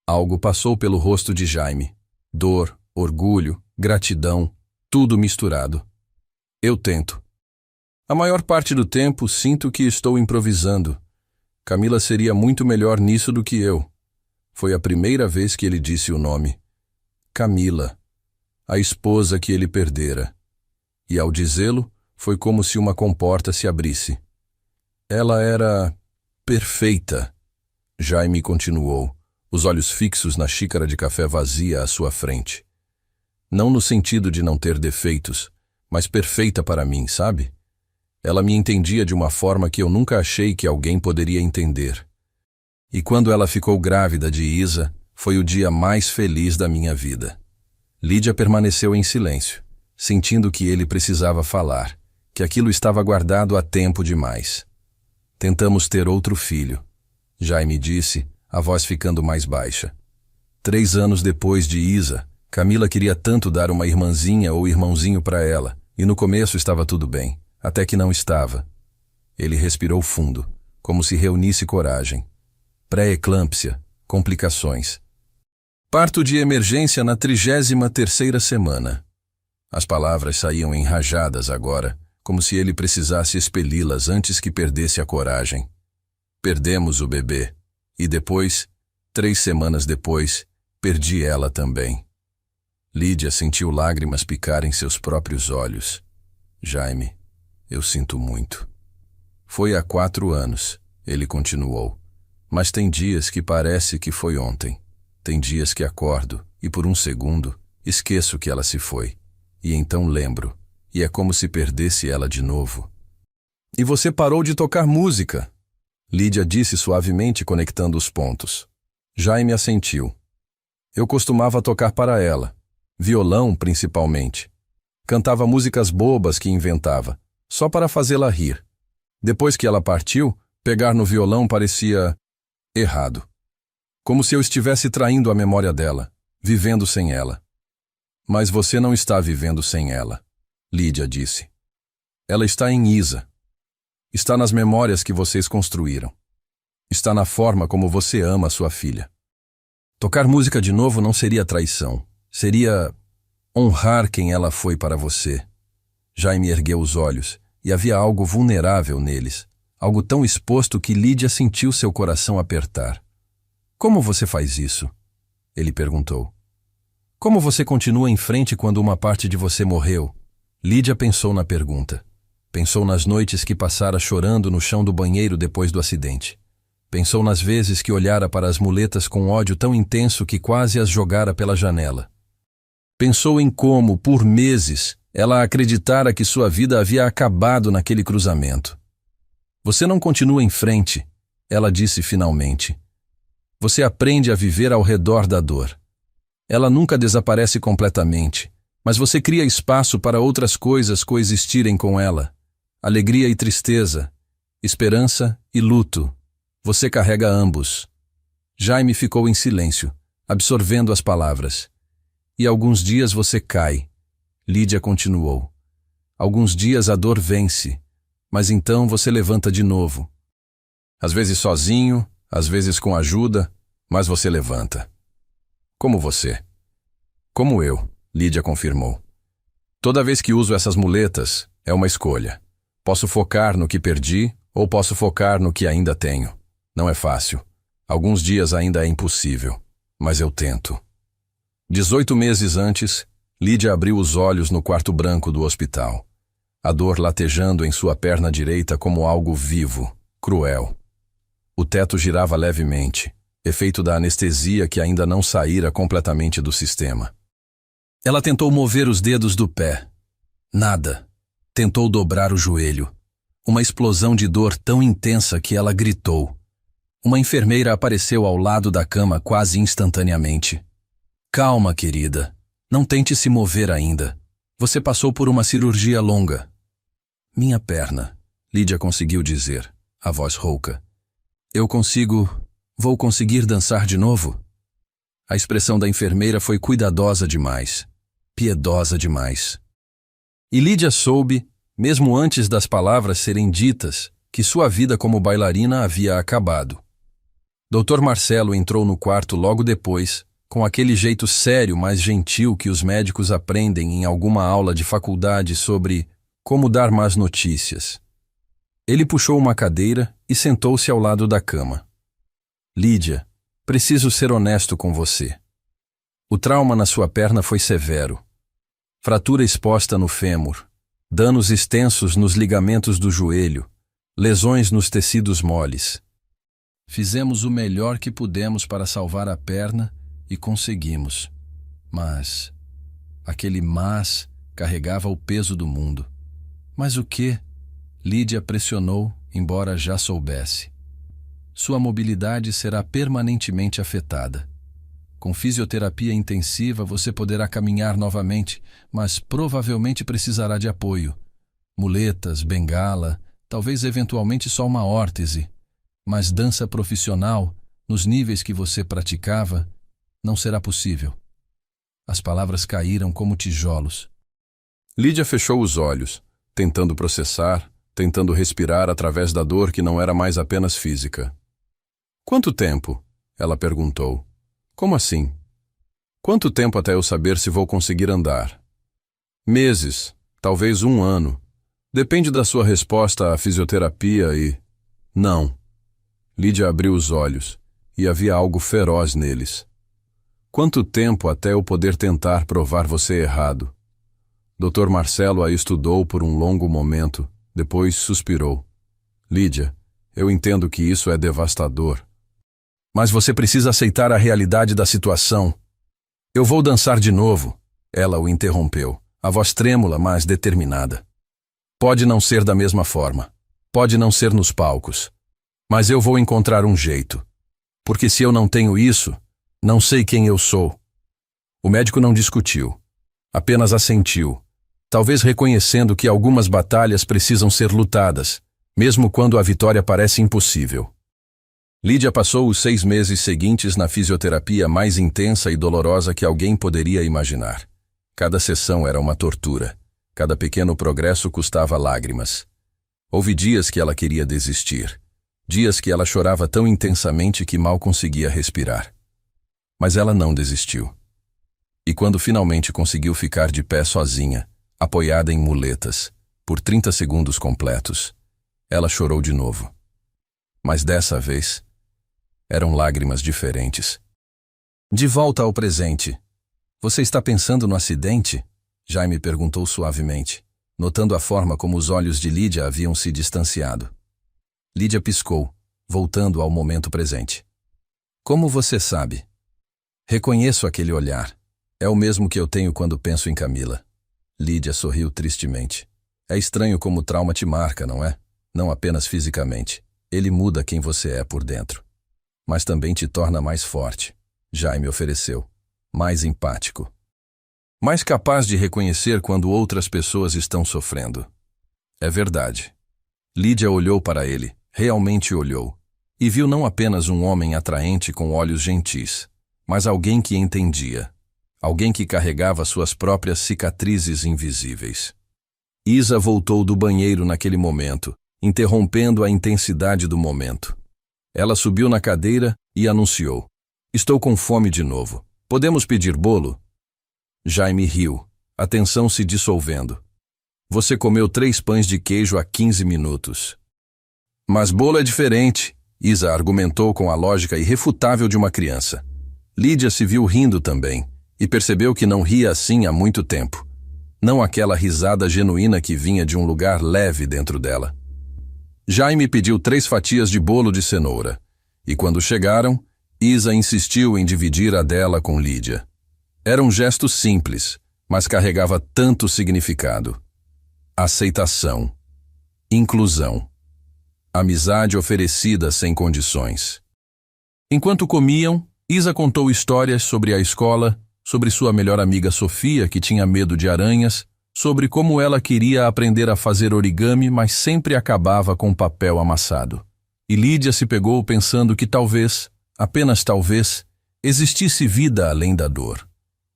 Algo passou pelo rosto de Jaime. Dor, orgulho, gratidão, tudo misturado. Eu tento. A maior parte do tempo sinto que estou improvisando. Camila seria muito melhor nisso do que eu. Foi a primeira vez que ele disse o nome. Camila, a esposa que ele perdera. E ao dizê-lo, foi como se uma comporta se abrisse. Ela era perfeita. Jaime continuou, os olhos fixos na xícara de café vazia à sua frente. Não no sentido de não ter defeitos, mas perfeita para mim, sabe? Ela me entendia de uma forma que eu nunca achei que alguém poderia entender. E quando ela ficou grávida de Isa, foi o dia mais feliz da minha vida. Lídia permaneceu em silêncio, sentindo que ele precisava falar, que aquilo estava guardado há tempo demais. Tentamos ter outro filho, Jaime disse, a voz ficando mais baixa. 3 anos depois de Isa, Camila queria tanto dar uma irmãzinha ou irmãozinho para ela, e no começo estava tudo bem, até que não estava. Ele respirou fundo, como se reunisse coragem. Pré-eclâmpsia, complicações. Parto de emergência na 33ª semana. As palavras saíam em rajadas agora, como se ele precisasse expeli-las antes que perdesse a coragem. Perdemos o bebê. E depois, 3 semanas depois, perdi ela também. Lídia sentiu lágrimas picarem seus próprios olhos. Jaime, eu sinto muito. Foi há 4 anos, ele continuou. Mas tem dias que parece que foi ontem. Tem dias que acordo e por um segundo esqueço que ela se foi. E então lembro, e é como se perdesse ela de novo. E você parou de tocar música, Lídia disse suavemente, conectando os pontos. Jaime assentiu. Eu costumava tocar para ela, violão principalmente. Cantava músicas bobas que inventava, só para fazê-la rir. Depois que ela partiu, pegar no violão parecia errado. Como se eu estivesse traindo a memória dela, vivendo sem ela. Mas você não está vivendo sem ela, Lídia disse. Ela está em Isa. Está nas memórias que vocês construíram. Está na forma como você ama sua filha. Tocar música de novo não seria traição. Seria honrar quem ela foi para você. Jaime ergueu os olhos, e havia algo vulnerável neles. Algo tão exposto que Lídia sentiu seu coração apertar. Como você faz isso? Ele perguntou. Como você continua em frente quando uma parte de você morreu? Lídia pensou na pergunta. Pensou nas noites que passara chorando no chão do banheiro depois do acidente. Pensou nas vezes que olhara para as muletas com ódio tão intenso que quase as jogara pela janela. Pensou em como, por meses, ela acreditara que sua vida havia acabado naquele cruzamento. Você não continua em frente, ela disse finalmente. Você aprende a viver ao redor da dor. Ela nunca desaparece completamente, mas você cria espaço para outras coisas coexistirem com ela. Alegria e tristeza, esperança e luto. Você carrega ambos. Jaime ficou em silêncio, absorvendo as palavras. E alguns dias você cai. Lídia continuou. Alguns dias a dor vence, mas então você levanta de novo. Às vezes sozinho, às vezes com ajuda, mas você levanta. Como você. Como eu, Lídia confirmou. Toda vez que uso essas muletas, é uma escolha. Posso focar no que perdi ou posso focar no que ainda tenho. Não é fácil. Alguns dias ainda é impossível, mas eu tento. 18 meses antes, Lídia abriu os olhos no quarto branco do hospital. A dor latejando em sua perna direita como algo vivo, cruel. O teto girava levemente, efeito da anestesia que ainda não saíra completamente do sistema. Ela tentou mover os dedos do pé. Nada. Tentou dobrar o joelho. Uma explosão de dor tão intensa que ela gritou. Uma enfermeira apareceu ao lado da cama quase instantaneamente. Calma, querida. Não tente se mover ainda. Você passou por uma cirurgia longa. Minha perna, Lídia conseguiu dizer, a voz rouca. Vou conseguir dançar de novo? A expressão da enfermeira foi cuidadosa demais, piedosa demais. E Lídia soube, mesmo antes das palavras serem ditas, que sua vida como bailarina havia acabado. Dr. Marcelo entrou no quarto logo depois, com aquele jeito sério, mas gentil que os médicos aprendem em alguma aula de faculdade sobre como dar más notícias. Ele puxou uma cadeira e sentou-se ao lado da cama. Lídia, preciso ser honesto com você. O trauma na sua perna foi severo. Fratura exposta no fêmur, danos extensos nos ligamentos do joelho, lesões nos tecidos moles. Fizemos o melhor que pudemos para salvar a perna e conseguimos. Mas aquele mas carregava o peso do mundo. Mas o quê? Lídia pressionou, embora já soubesse. Sua mobilidade será permanentemente afetada. Com fisioterapia intensiva você poderá caminhar novamente, mas provavelmente precisará de apoio. Muletas, bengala, talvez eventualmente só uma órtese. Mas dança profissional, nos níveis que você praticava, não será possível. As palavras caíram como tijolos. Lídia fechou os olhos, tentando processar, tentando respirar através da dor que não era mais apenas física. Quanto tempo? Ela perguntou. Como assim? Quanto tempo até eu saber se vou conseguir andar? Meses, talvez 1 ano. Depende da sua resposta à fisioterapia e... Não. Lídia abriu os olhos, e havia algo feroz neles. Quanto tempo até eu poder tentar provar você errado? Dr. Marcelo a estudou por um longo momento, depois suspirou. Lídia, eu entendo que isso é devastador. Mas você precisa aceitar a realidade da situação. Eu vou dançar de novo. Ela o interrompeu, a voz trêmula, mas determinada. Pode não ser da mesma forma. Pode não ser nos palcos. Mas eu vou encontrar um jeito. Porque se eu não tenho isso, não sei quem eu sou. O médico não discutiu. Apenas assentiu, talvez reconhecendo que algumas batalhas precisam ser lutadas, mesmo quando a vitória parece impossível. Lídia passou os 6 meses seguintes na fisioterapia mais intensa e dolorosa que alguém poderia imaginar. Cada sessão era uma tortura. Cada pequeno progresso custava lágrimas. Houve dias que ela queria desistir. Dias que ela chorava tão intensamente que mal conseguia respirar. Mas ela não desistiu. E quando finalmente conseguiu ficar de pé sozinha, apoiada em muletas, por 30 segundos completos, ela chorou de novo. Mas dessa vez, eram lágrimas diferentes. De volta ao presente. Você está pensando no acidente? Jaime perguntou suavemente, notando a forma como os olhos de Lídia haviam se distanciado. Lídia piscou, voltando ao momento presente. Como você sabe? Reconheço aquele olhar. É o mesmo que eu tenho quando penso em Camila. Lídia sorriu tristemente. É estranho como o trauma te marca, não é? Não apenas fisicamente. Ele muda quem você é por dentro. Mas também te torna mais forte. Jaime ofereceu. Mais empático. Mais capaz de reconhecer quando outras pessoas estão sofrendo. É verdade. Lídia olhou para ele, realmente olhou, e viu não apenas um homem atraente com olhos gentis, mas alguém que entendia. Alguém que carregava suas próprias cicatrizes invisíveis. Isa voltou do banheiro naquele momento, interrompendo a intensidade do momento. Ela subiu na cadeira e anunciou. Estou com fome de novo. Podemos pedir bolo? Jaime riu, a tensão se dissolvendo. Você comeu 3 pães de queijo há 15 minutos. Mas bolo é diferente, Isa argumentou com a lógica irrefutável de uma criança. Lídia se viu rindo também, e percebeu que não ria assim há muito tempo. Não aquela risada genuína que vinha de um lugar leve dentro dela. Jaime pediu 3 fatias de bolo de cenoura, e quando chegaram, Isa insistiu em dividir a dela com Lídia. Era um gesto simples, mas carregava tanto significado. Aceitação. Inclusão. Amizade oferecida sem condições. Enquanto comiam, Isa contou histórias sobre a escola, sobre sua melhor amiga Sofia, que tinha medo de aranhas, sobre como ela queria aprender a fazer origami, mas sempre acabava com papel amassado. E Lídia se pegou pensando que talvez, apenas talvez, existisse vida além da dor.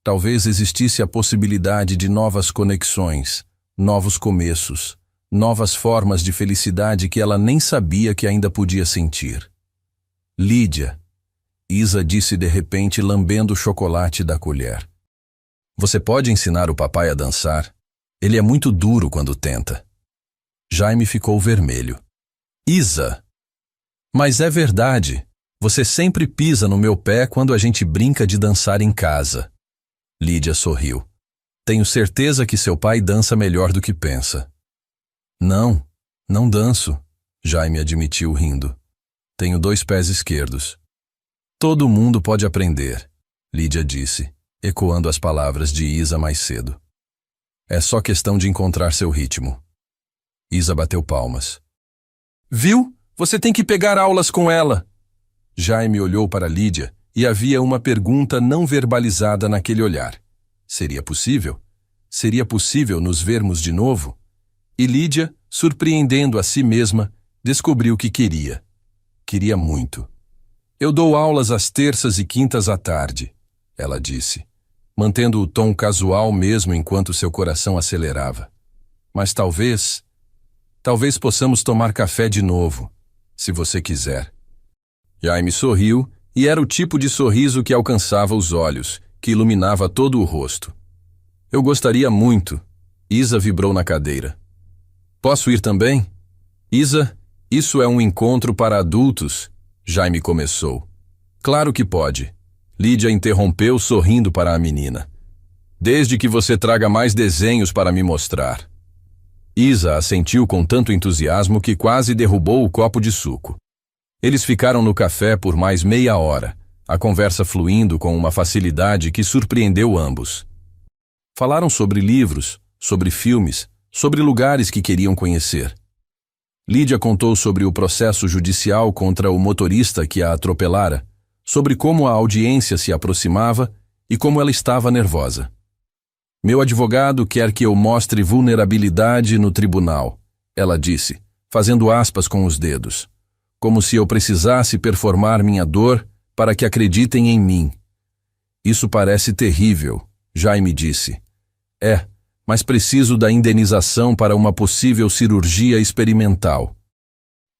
Talvez existisse a possibilidade de novas conexões, novos começos, novas formas de felicidade que ela nem sabia que ainda podia sentir. Lídia, Isa disse de repente, lambendo o chocolate da colher. Você pode ensinar o papai a dançar? Ele é muito duro quando tenta. Jaime ficou vermelho. Isa! Mas é verdade. Você sempre pisa no meu pé quando a gente brinca de dançar em casa. Lídia sorriu. Tenho certeza que seu pai dança melhor do que pensa. Não, não danço, Jaime admitiu rindo. Tenho 2 pés esquerdos. Todo mundo pode aprender, Lídia disse, ecoando as palavras de Isa mais cedo. É só questão de encontrar seu ritmo. Isa bateu palmas. Viu? Você tem que pegar aulas com ela. Jaime olhou para Lídia e havia uma pergunta não verbalizada naquele olhar. Seria possível? Seria possível nos vermos de novo? E Lídia, surpreendendo a si mesma, descobriu que queria. Queria muito. Eu dou aulas às terças e quintas à tarde, ela disse, mantendo o tom casual mesmo enquanto seu coração acelerava. Mas talvez possamos tomar café de novo, se você quiser. Jaime sorriu, e era o tipo de sorriso que alcançava os olhos, que iluminava todo o rosto. Eu gostaria muito. Isa vibrou na cadeira. Posso ir também? Isa, isso é um encontro para adultos, Jaime começou. Claro que pode. Lídia interrompeu sorrindo para a menina. Desde que você traga mais desenhos para me mostrar. Isa assentiu com tanto entusiasmo que quase derrubou o copo de suco. Eles ficaram no café por mais meia hora, a conversa fluindo com uma facilidade que surpreendeu ambos. Falaram sobre livros, sobre filmes, sobre lugares que queriam conhecer. Lídia contou sobre o processo judicial contra o motorista que a atropelara, sobre como a audiência se aproximava e como ela estava nervosa. Meu advogado quer que eu mostre vulnerabilidade no tribunal, ela disse, fazendo aspas com os dedos, como se eu precisasse performar minha dor para que acreditem em mim. Isso parece terrível, Jaime disse. É, mas preciso da indenização para uma possível cirurgia experimental.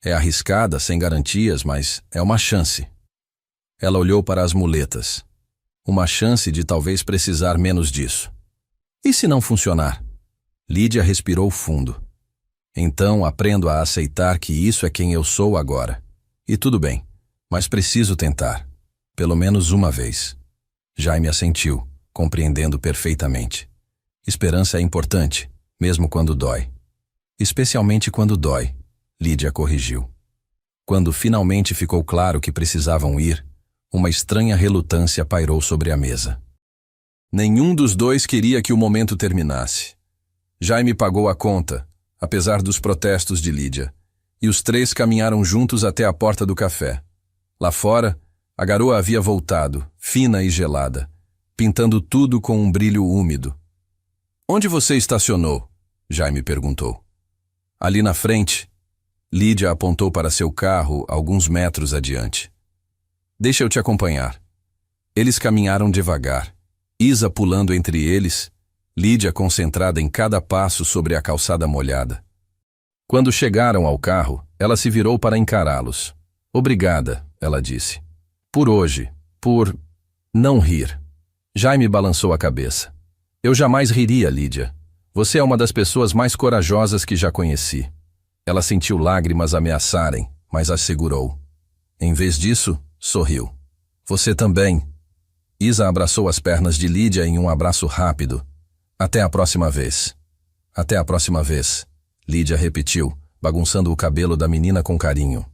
É arriscada, sem garantias, mas é uma chance. Ela olhou para as muletas. Uma chance de talvez precisar menos disso. E se não funcionar? Lídia respirou fundo. Então aprendo a aceitar que isso é quem eu sou agora. E tudo bem, mas preciso tentar. Pelo menos uma vez. Jaime assentiu, compreendendo perfeitamente. Esperança é importante, mesmo quando dói. Especialmente quando dói, Lídia corrigiu. Quando finalmente ficou claro que precisavam ir, uma estranha relutância pairou sobre a mesa. Nenhum dos dois queria que o momento terminasse. Jaime pagou a conta, apesar dos protestos de Lídia, e os três caminharam juntos até a porta do café. Lá fora, a garoa havia voltado, fina e gelada, pintando tudo com um brilho úmido. Onde você estacionou? Jaime perguntou. Ali na frente. Lídia apontou para seu carro alguns metros adiante. Deixa eu te acompanhar. Eles caminharam devagar, Isa pulando entre eles, Lídia concentrada em cada passo sobre a calçada molhada. Quando chegaram ao carro, ela se virou para encará-los. Obrigada, ela disse. Por hoje, por não rir. Jaime balançou a cabeça. Eu jamais riria, Lídia. Você é uma das pessoas mais corajosas que já conheci. Ela sentiu lágrimas ameaçarem, mas as segurou. Em vez disso, sorriu. Você também. Isa abraçou as pernas de Lídia em um abraço rápido. Até a próxima vez. Até a próxima vez, Lídia repetiu, bagunçando o cabelo da menina com carinho.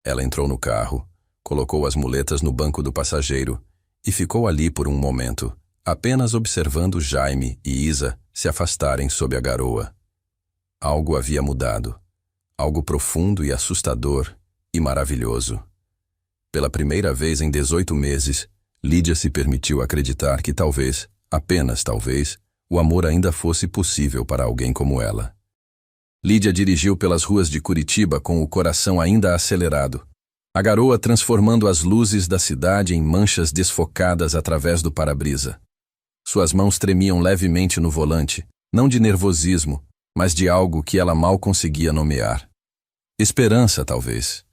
Ela entrou no carro, colocou as muletas no banco do passageiro e ficou ali por um momento, apenas observando Jaime e Isa se afastarem sob a garoa. Algo havia mudado. Algo profundo e assustador e maravilhoso. Pela primeira vez em 18 meses, Lídia se permitiu acreditar que talvez, apenas talvez, o amor ainda fosse possível para alguém como ela. Lídia dirigiu pelas ruas de Curitiba com o coração ainda acelerado, a garoa transformando as luzes da cidade em manchas desfocadas através do para-brisa. Suas mãos tremiam levemente no volante, não de nervosismo, mas de algo que ela mal conseguia nomear. Esperança, talvez.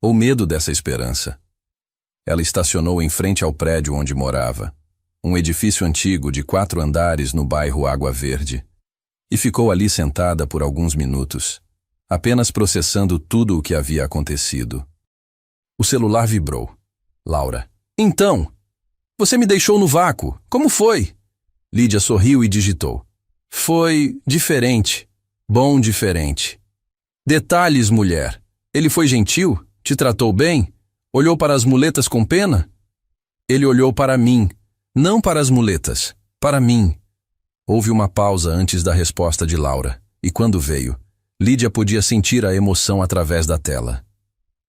Ou medo dessa esperança. Ela estacionou em frente ao prédio onde morava, um edifício antigo de 4 andares no bairro Água Verde, e ficou ali sentada por alguns minutos, apenas processando tudo o que havia acontecido. O celular vibrou. Laura. Então, você me deixou no vácuo. Como foi? Lídia sorriu e digitou. Foi diferente. Bom diferente. Detalhes, mulher. Ele foi gentil? Te tratou bem? Olhou para as muletas com pena? Ele olhou para mim. Não para as muletas. Para mim. Houve uma pausa antes da resposta de Laura, e quando veio, Lídia podia sentir a emoção através da tela.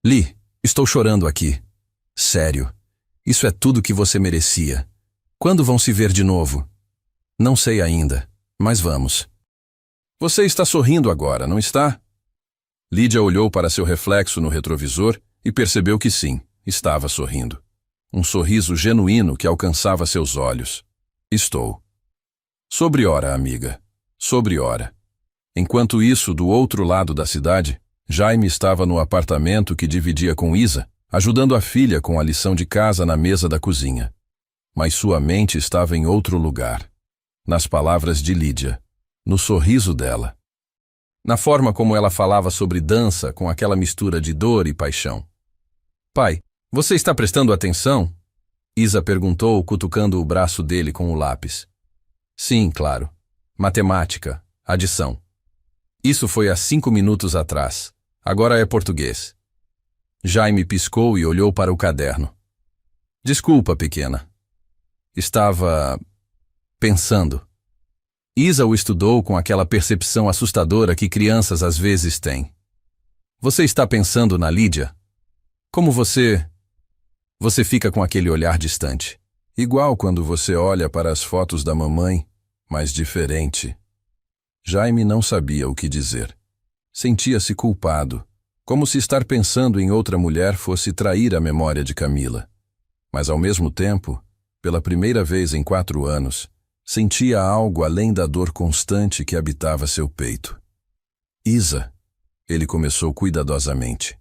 Li, estou chorando aqui. Sério. Isso é tudo que você merecia. Quando vão se ver de novo? Não sei ainda, mas vamos. Você está sorrindo agora, não está? Lídia olhou para seu reflexo no retrovisor e percebeu que sim, estava sorrindo. Um sorriso genuíno que alcançava seus olhos. Estou. Sobre hora, amiga. Sobre hora. Enquanto isso, do outro lado da cidade, Jaime estava no apartamento que dividia com Isa, ajudando a filha com a lição de casa na mesa da cozinha. Mas sua mente estava em outro lugar. Nas palavras de Lídia, no sorriso dela, na forma como ela falava sobre dança com aquela mistura de dor e paixão. Pai, você está prestando atenção? Isa perguntou, cutucando o braço dele com o lápis. Sim, claro. Matemática, adição. Isso foi há 5 minutos atrás. Agora é português. Jaime piscou e olhou para o caderno. Desculpa, pequena. Estava pensando. Isa o estudou com aquela percepção assustadora que crianças às vezes têm. Você está pensando na Lídia? Como você fica com aquele olhar distante. Igual quando você olha para as fotos da mamãe, mas diferente. Jaime não sabia o que dizer. Sentia-se culpado, como se estar pensando em outra mulher fosse trair a memória de Camila. Mas ao mesmo tempo, pela primeira vez em 4 anos, sentia algo além da dor constante que habitava seu peito. Isa, ele começou cuidadosamente.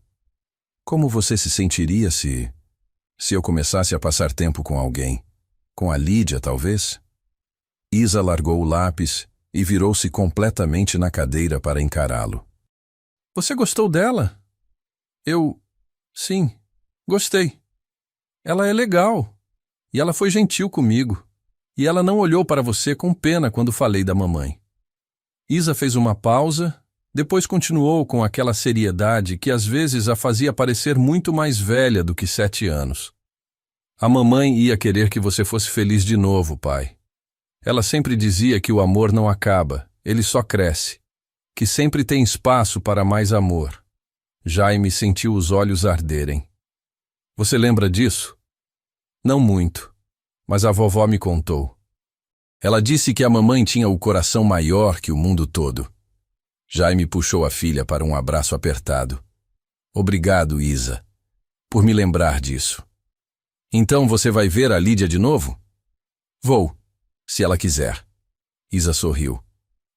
Como você se sentiria se eu começasse a passar tempo com alguém? Com a Lídia, talvez? Isa largou o lápis e virou-se completamente na cadeira para encará-lo. Você gostou dela? Sim, gostei. Ela é legal. E ela foi gentil comigo. E ela não olhou para você com pena quando falei da mamãe. Isa fez uma pausa, depois continuou com aquela seriedade que às vezes a fazia parecer muito mais velha do que 7 anos. A mamãe ia querer que você fosse feliz de novo, pai. Ela sempre dizia que o amor não acaba, ele só cresce. Que sempre tem espaço para mais amor. Jaime sentiu os olhos arderem. Você lembra disso? Não muito. Mas a vovó me contou. Ela disse que a mamãe tinha o coração maior que o mundo todo. Jaime puxou a filha para um abraço apertado. Obrigado, Isa, por me lembrar disso. Então você vai ver a Lídia de novo? Vou, se ela quiser. Isa sorriu.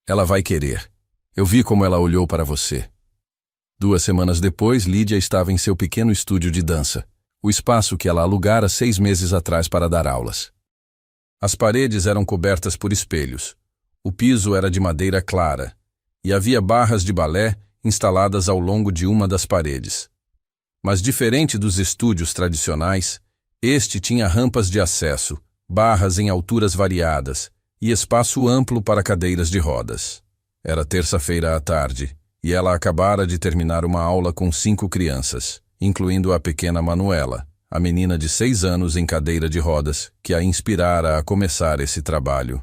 Ela vai querer. Eu vi como ela olhou para você. 2 semanas depois, Lídia estava em seu pequeno estúdio de dança. O espaço que ela alugara 6 meses atrás para dar aulas. As paredes eram cobertas por espelhos. O piso era de madeira clara, e havia barras de balé instaladas ao longo de uma das paredes. Mas diferente dos estúdios tradicionais, este tinha rampas de acesso, barras em alturas variadas e espaço amplo para cadeiras de rodas. Era terça-feira à tarde, e ela acabara de terminar uma aula com 5 crianças. Incluindo a pequena Manuela, a menina de 6 anos em cadeira de rodas, que a inspirara a começar esse trabalho.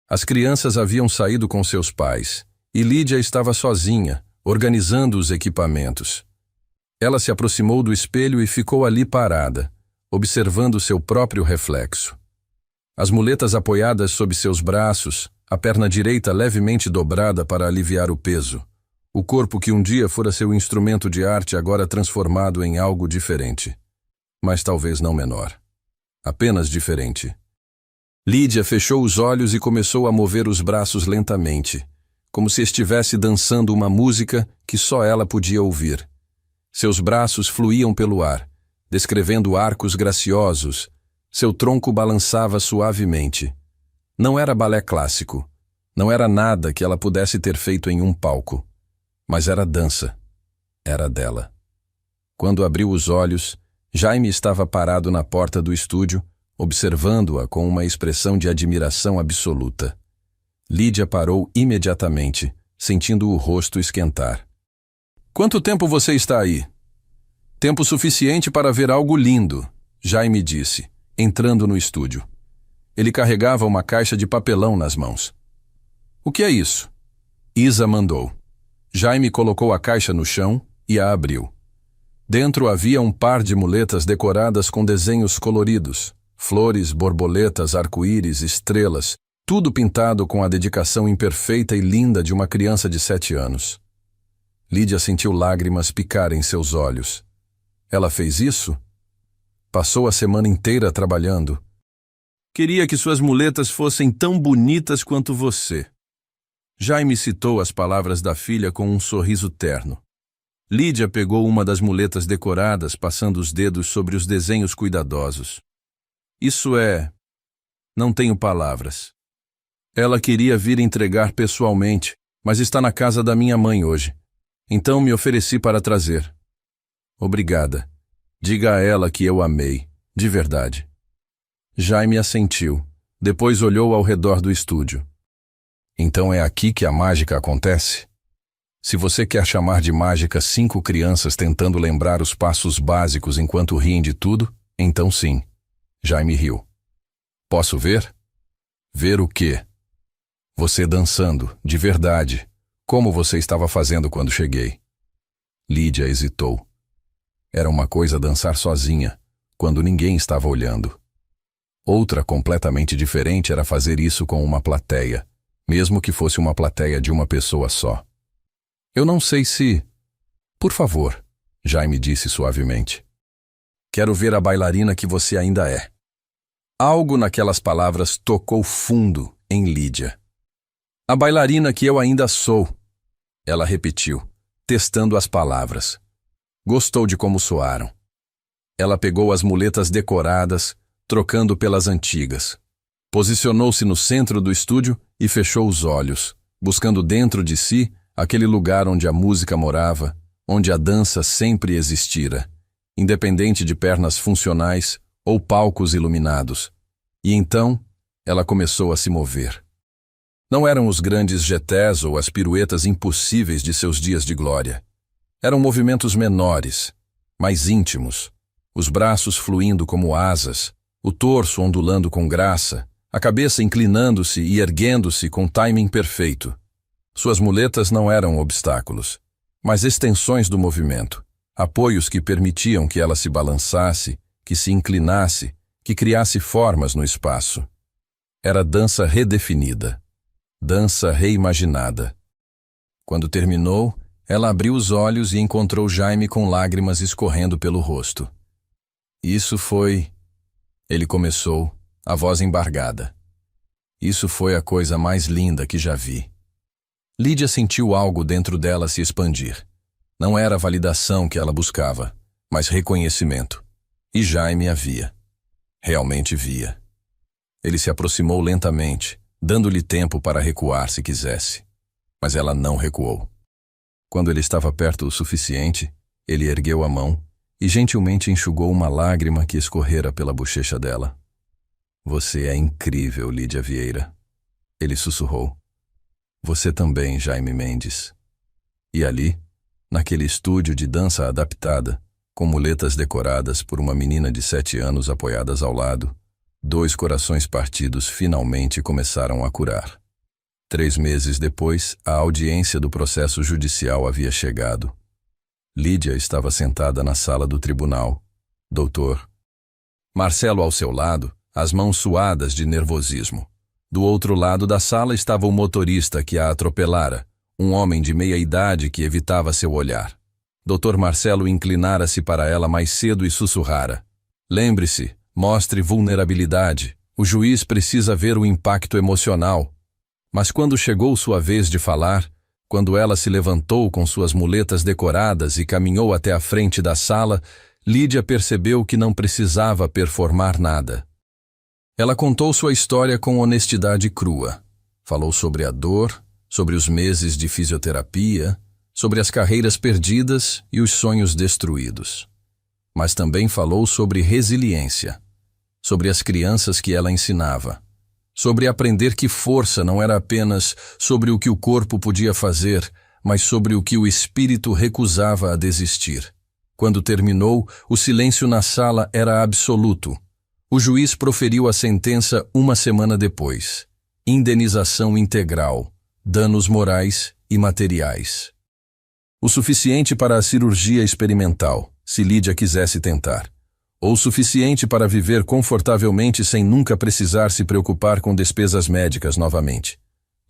As crianças haviam saído com seus pais, e Lídia estava sozinha, organizando os equipamentos. Ela se aproximou do espelho e ficou ali parada, observando seu próprio reflexo. As muletas apoiadas sob seus braços, a perna direita levemente dobrada para aliviar o peso. O corpo que um dia fora seu instrumento de arte agora transformado em algo diferente. Mas talvez não menor. Apenas diferente. Lídia fechou os olhos e começou a mover os braços lentamente, como se estivesse dançando uma música que só ela podia ouvir. Seus braços fluíam pelo ar, descrevendo arcos graciosos. Seu tronco balançava suavemente. Não era balé clássico. Não era nada que ela pudesse ter feito em um palco. Mas era dança. Era dela. Quando abriu os olhos, Jaime estava parado na porta do estúdio, observando-a com uma expressão de admiração absoluta. Lídia parou imediatamente, sentindo o rosto esquentar. Quanto tempo você está aí? Tempo suficiente para ver algo lindo, Jaime disse, entrando no estúdio. Ele carregava uma caixa de papelão nas mãos. O que é isso? Isa mandou. Jaime colocou a caixa no chão e a abriu. Dentro havia um par de muletas decoradas com desenhos coloridos, flores, borboletas, arco-íris, estrelas, tudo pintado com a dedicação imperfeita e linda de uma criança de 7 anos. Lídia sentiu lágrimas picar em seus olhos. Ela fez isso? Passou a semana inteira trabalhando. Queria que suas muletas fossem tão bonitas quanto você. Jaime citou as palavras da filha com um sorriso terno. Lídia pegou uma das muletas decoradas, passando os dedos sobre os desenhos cuidadosos. Isso é... Não tenho palavras. Ela queria vir entregar pessoalmente, mas está na casa da minha mãe hoje. Então me ofereci para trazer. Obrigada. Diga a ela que eu amei, de verdade. Jaime assentiu. Depois olhou ao redor do estúdio. Então é aqui que a mágica acontece? Se você quer chamar de mágica 5 crianças tentando lembrar os passos básicos enquanto riem de tudo, então sim. Jaime riu. Posso ver? Ver o quê? Você dançando, de verdade, como você estava fazendo quando cheguei. Lídia hesitou. Era uma coisa dançar sozinha, quando ninguém estava olhando. Outra completamente diferente era fazer isso com uma plateia, mesmo que fosse uma plateia de uma pessoa só. Eu não sei se... Por favor, Jaime disse suavemente. Quero ver a bailarina que você ainda é. Algo naquelas palavras tocou fundo em Lídia. A bailarina que eu ainda sou, ela repetiu, testando as palavras. Gostou de como soaram. Ela pegou as muletas decoradas, trocando pelas antigas. Posicionou-se no centro do estúdio e fechou os olhos, buscando dentro de si aquele lugar onde a música morava, onde a dança sempre existira, independente de pernas funcionais ou palcos iluminados. E então, ela começou a se mover. Não eram os grandes jetés ou as piruetas impossíveis de seus dias de glória. Eram movimentos menores, mais íntimos, os braços fluindo como asas, o torso ondulando com graça, a cabeça inclinando-se e erguendo-se com timing perfeito. Suas muletas não eram obstáculos, mas extensões do movimento, apoios que permitiam que ela se balançasse, que se inclinasse, que criasse formas no espaço. Era dança redefinida, dança reimaginada. Quando terminou, ela abriu os olhos e encontrou Jaime com lágrimas escorrendo pelo rosto. Isso foi... Ele começou, a voz embargada. Isso foi a coisa mais linda que já vi. Lídia sentiu algo dentro dela se expandir. Não era a validação que ela buscava, mas reconhecimento. E Jaime a via. Realmente via. Ele se aproximou lentamente, dando-lhe tempo para recuar se quisesse. Mas ela não recuou. Quando ele estava perto o suficiente, ele ergueu a mão e gentilmente enxugou uma lágrima que escorrera pela bochecha dela. Você é incrível, Lídia Vieira. Ele sussurrou. Você também, Jaime Mendes. E ali, naquele estúdio de dança adaptada, com muletas decoradas por uma menina de 7 anos apoiadas ao lado, 2 corações partidos finalmente começaram a curar. 3 meses depois, a audiência do processo judicial havia chegado. Lídia estava sentada na sala do tribunal. Doutor. Marcelo ao seu lado, as mãos suadas de nervosismo. Do outro lado da sala estava o motorista que a atropelara, um homem de meia idade que evitava seu olhar. Dr. Marcelo inclinara-se para ela mais cedo e sussurrara. Lembre-se, mostre vulnerabilidade. O juiz precisa ver o impacto emocional. Mas quando chegou sua vez de falar, quando ela se levantou com suas muletas decoradas e caminhou até a frente da sala, Lídia percebeu que não precisava performar nada. Ela contou sua história com honestidade crua. Falou sobre a dor, sobre os meses de fisioterapia, sobre as carreiras perdidas e os sonhos destruídos. Mas também falou sobre resiliência, sobre as crianças que ela ensinava, sobre aprender que força não era apenas sobre o que o corpo podia fazer, mas sobre o que o espírito recusava a desistir. Quando terminou, o silêncio na sala era absoluto. O juiz proferiu a sentença 1 semana depois. Indenização integral, danos morais e materiais. O suficiente para a cirurgia experimental, se Lídia quisesse tentar. Ou o suficiente para viver confortavelmente sem nunca precisar se preocupar com despesas médicas novamente.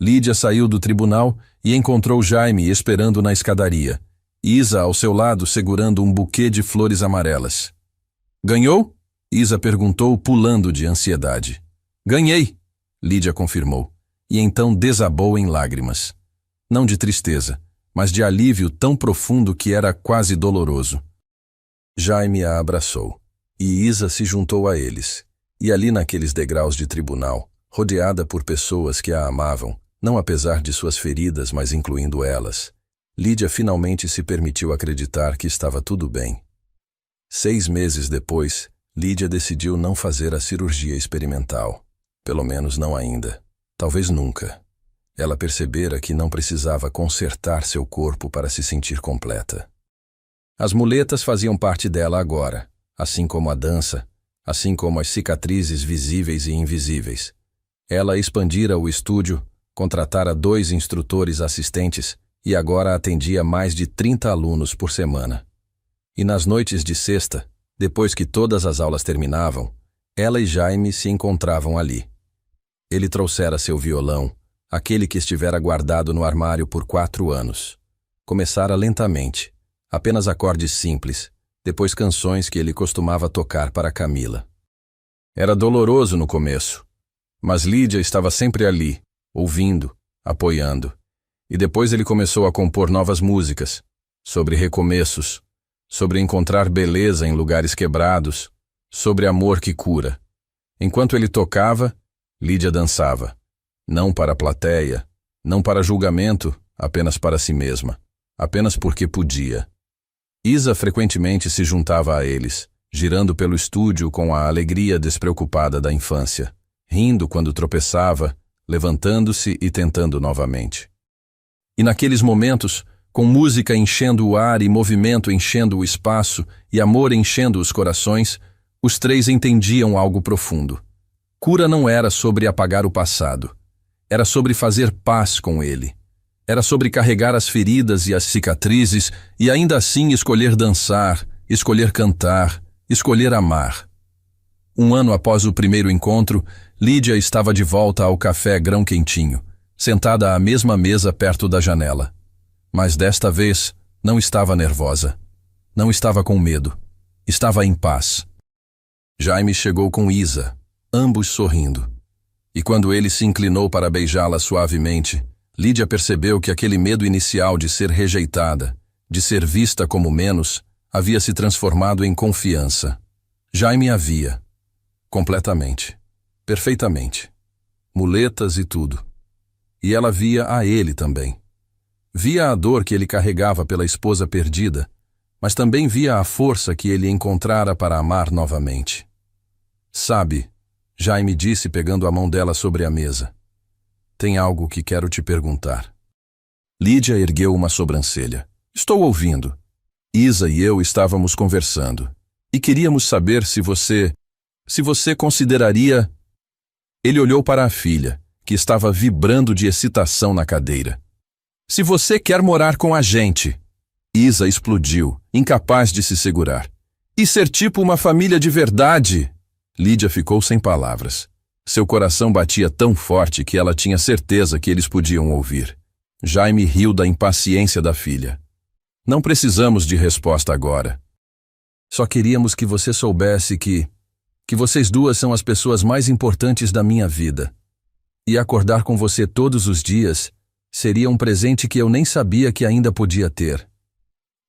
Lídia saiu do tribunal e encontrou Jaime esperando na escadaria. Isa ao seu lado segurando um buquê de flores amarelas. Ganhou? Isa perguntou, pulando de ansiedade. Ganhei, Lídia confirmou, e então desabou em lágrimas. Não de tristeza, mas de alívio tão profundo que era quase doloroso. Jaime a abraçou, e Isa se juntou a eles, E ali naqueles degraus de tribunal, rodeada por pessoas que a amavam, não apesar de suas feridas, mas incluindo elas, Lídia finalmente se permitiu acreditar que estava tudo bem. 6 meses depois, Lídia decidiu não fazer a cirurgia experimental. Pelo menos não ainda. Talvez nunca. Ela percebera que não precisava consertar seu corpo para se sentir completa. As muletas faziam parte dela agora, assim como a dança, assim como as cicatrizes visíveis e invisíveis. Ela expandira o estúdio, contratara 2 instrutores assistentes e agora atendia mais de 30 alunos por semana. E nas noites de sexta, depois que todas as aulas terminavam, ela e Jaime se encontravam ali. Ele trouxera seu violão, aquele que estivera guardado no armário por 4 anos. Começara lentamente, apenas acordes simples, depois canções que ele costumava tocar para Camila. Era doloroso no começo, mas Lídia estava sempre ali, ouvindo, apoiando. E depois ele começou a compor novas músicas, sobre recomeços, sobre encontrar beleza em lugares quebrados, sobre amor que cura. Enquanto ele tocava, Lídia dançava. Não para a plateia, não para julgamento, apenas para si mesma. Apenas porque podia. Isa frequentemente se juntava a eles, girando pelo estúdio com a alegria despreocupada da infância, rindo quando tropeçava, levantando-se e tentando novamente. E naqueles momentos, com música enchendo o ar e movimento enchendo o espaço e amor enchendo os corações, os 3 entendiam algo profundo. Cura não era sobre apagar o passado. Era sobre fazer paz com ele. Era sobre carregar as feridas e as cicatrizes e ainda assim escolher dançar, escolher cantar, escolher amar. 1 ano após o primeiro encontro, Lídia estava de volta ao café Grão Quentinho, sentada à mesma mesa perto da janela. Mas desta vez não estava nervosa. Não estava com medo. Estava em paz. Jaime chegou com Isa, ambos sorrindo. E quando ele se inclinou para beijá-la suavemente, Lídia percebeu que aquele medo inicial de ser rejeitada, de ser vista como menos, havia se transformado em confiança. Jaime a via. Completamente. Perfeitamente. Muletas e tudo. E ela via a ele também. Via a dor que ele carregava pela esposa perdida, mas também via a força que ele encontrara para amar novamente. Sabe, Jaime disse pegando a mão dela sobre a mesa. Tem algo que quero te perguntar. Lídia ergueu uma sobrancelha. Estou ouvindo. Isa e eu estávamos conversando. E queríamos saber se você consideraria... Ele olhou para a filha, que estava vibrando de excitação na cadeira. Se você quer morar com a gente. Isa explodiu, incapaz de se segurar. E ser tipo uma família de verdade. Lídia ficou sem palavras. Seu coração batia tão forte que ela tinha certeza que eles podiam ouvir. Jaime riu da impaciência da filha. Não precisamos de resposta agora. Só queríamos que você soubesse que vocês 2 são as pessoas mais importantes da minha vida. E acordar com você todos os dias seria um presente que eu nem sabia que ainda podia ter.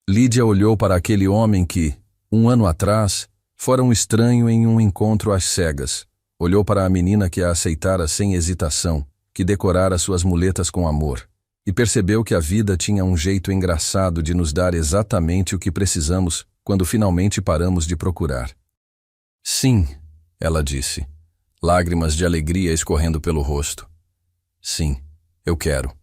Lídia olhou para aquele homem que, 1 ano atrás, fora um estranho em um encontro às cegas. Olhou para a menina que a aceitara sem hesitação, que decorara suas muletas com amor, e percebeu que a vida tinha um jeito engraçado de nos dar exatamente o que precisamos quando finalmente paramos de procurar. Sim, ela disse, lágrimas de alegria escorrendo pelo rosto. Sim, eu quero.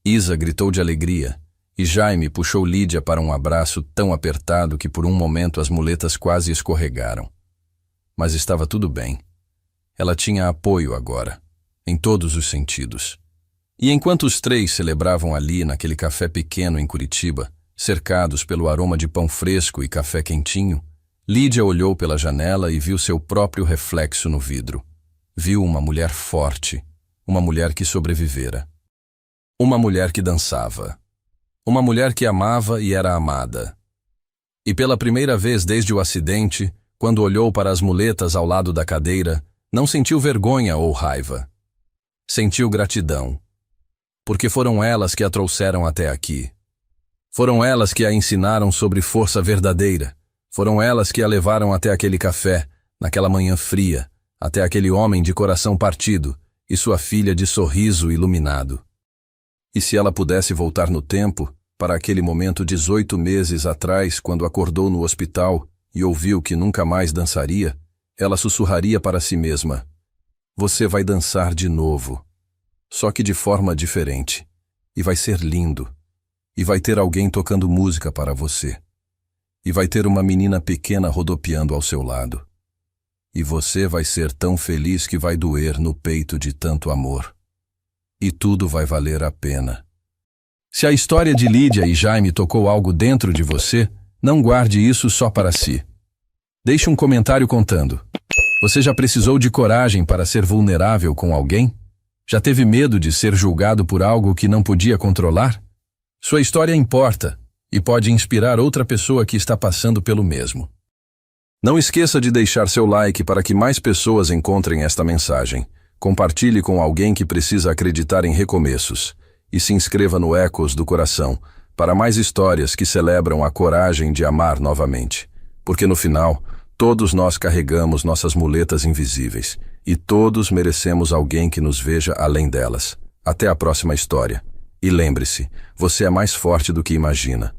Isa gritou de alegria, e Jaime puxou Lídia para um abraço tão apertado que por um momento as muletas quase escorregaram. Mas estava tudo bem. Ela tinha apoio agora, em todos os sentidos. E enquanto os 3 celebravam ali naquele café pequeno em Curitiba, cercados pelo aroma de pão fresco e café quentinho, Lídia olhou pela janela e viu seu próprio reflexo no vidro. Viu uma mulher forte, uma mulher que sobrevivera. Uma mulher que dançava. Uma mulher que amava e era amada. E pela primeira vez desde o acidente, quando olhou para as muletas ao lado da cadeira, não sentiu vergonha ou raiva. Sentiu gratidão. Porque foram elas que a trouxeram até aqui. Foram elas que a ensinaram sobre força verdadeira. Foram elas que a levaram até aquele café, naquela manhã fria, até aquele homem de coração partido e sua filha de sorriso iluminado. E se ela pudesse voltar no tempo, para aquele momento 18 meses atrás, quando acordou no hospital e ouviu que nunca mais dançaria, ela sussurraria para si mesma: "Você vai dançar de novo, só que de forma diferente, e vai ser lindo, e vai ter alguém tocando música para você, e vai ter uma menina pequena rodopiando ao seu lado, e você vai ser tão feliz que vai doer no peito de tanto amor, e tudo vai valer a pena." Se a história de Lídia e Jaime tocou algo dentro de você, não guarde isso só para si. Deixe um comentário contando. Você já precisou de coragem para ser vulnerável com alguém? Já teve medo de ser julgado por algo que não podia controlar? Sua história importa e pode inspirar outra pessoa que está passando pelo mesmo. Não esqueça de deixar seu like para que mais pessoas encontrem esta mensagem. Compartilhe com alguém que precisa acreditar em recomeços. E se inscreva no Ecos do Coração para mais histórias que celebram a coragem de amar novamente. Porque no final, todos nós carregamos nossas muletas invisíveis e todos merecemos alguém que nos veja além delas. Até a próxima história. E lembre-se, você é mais forte do que imagina.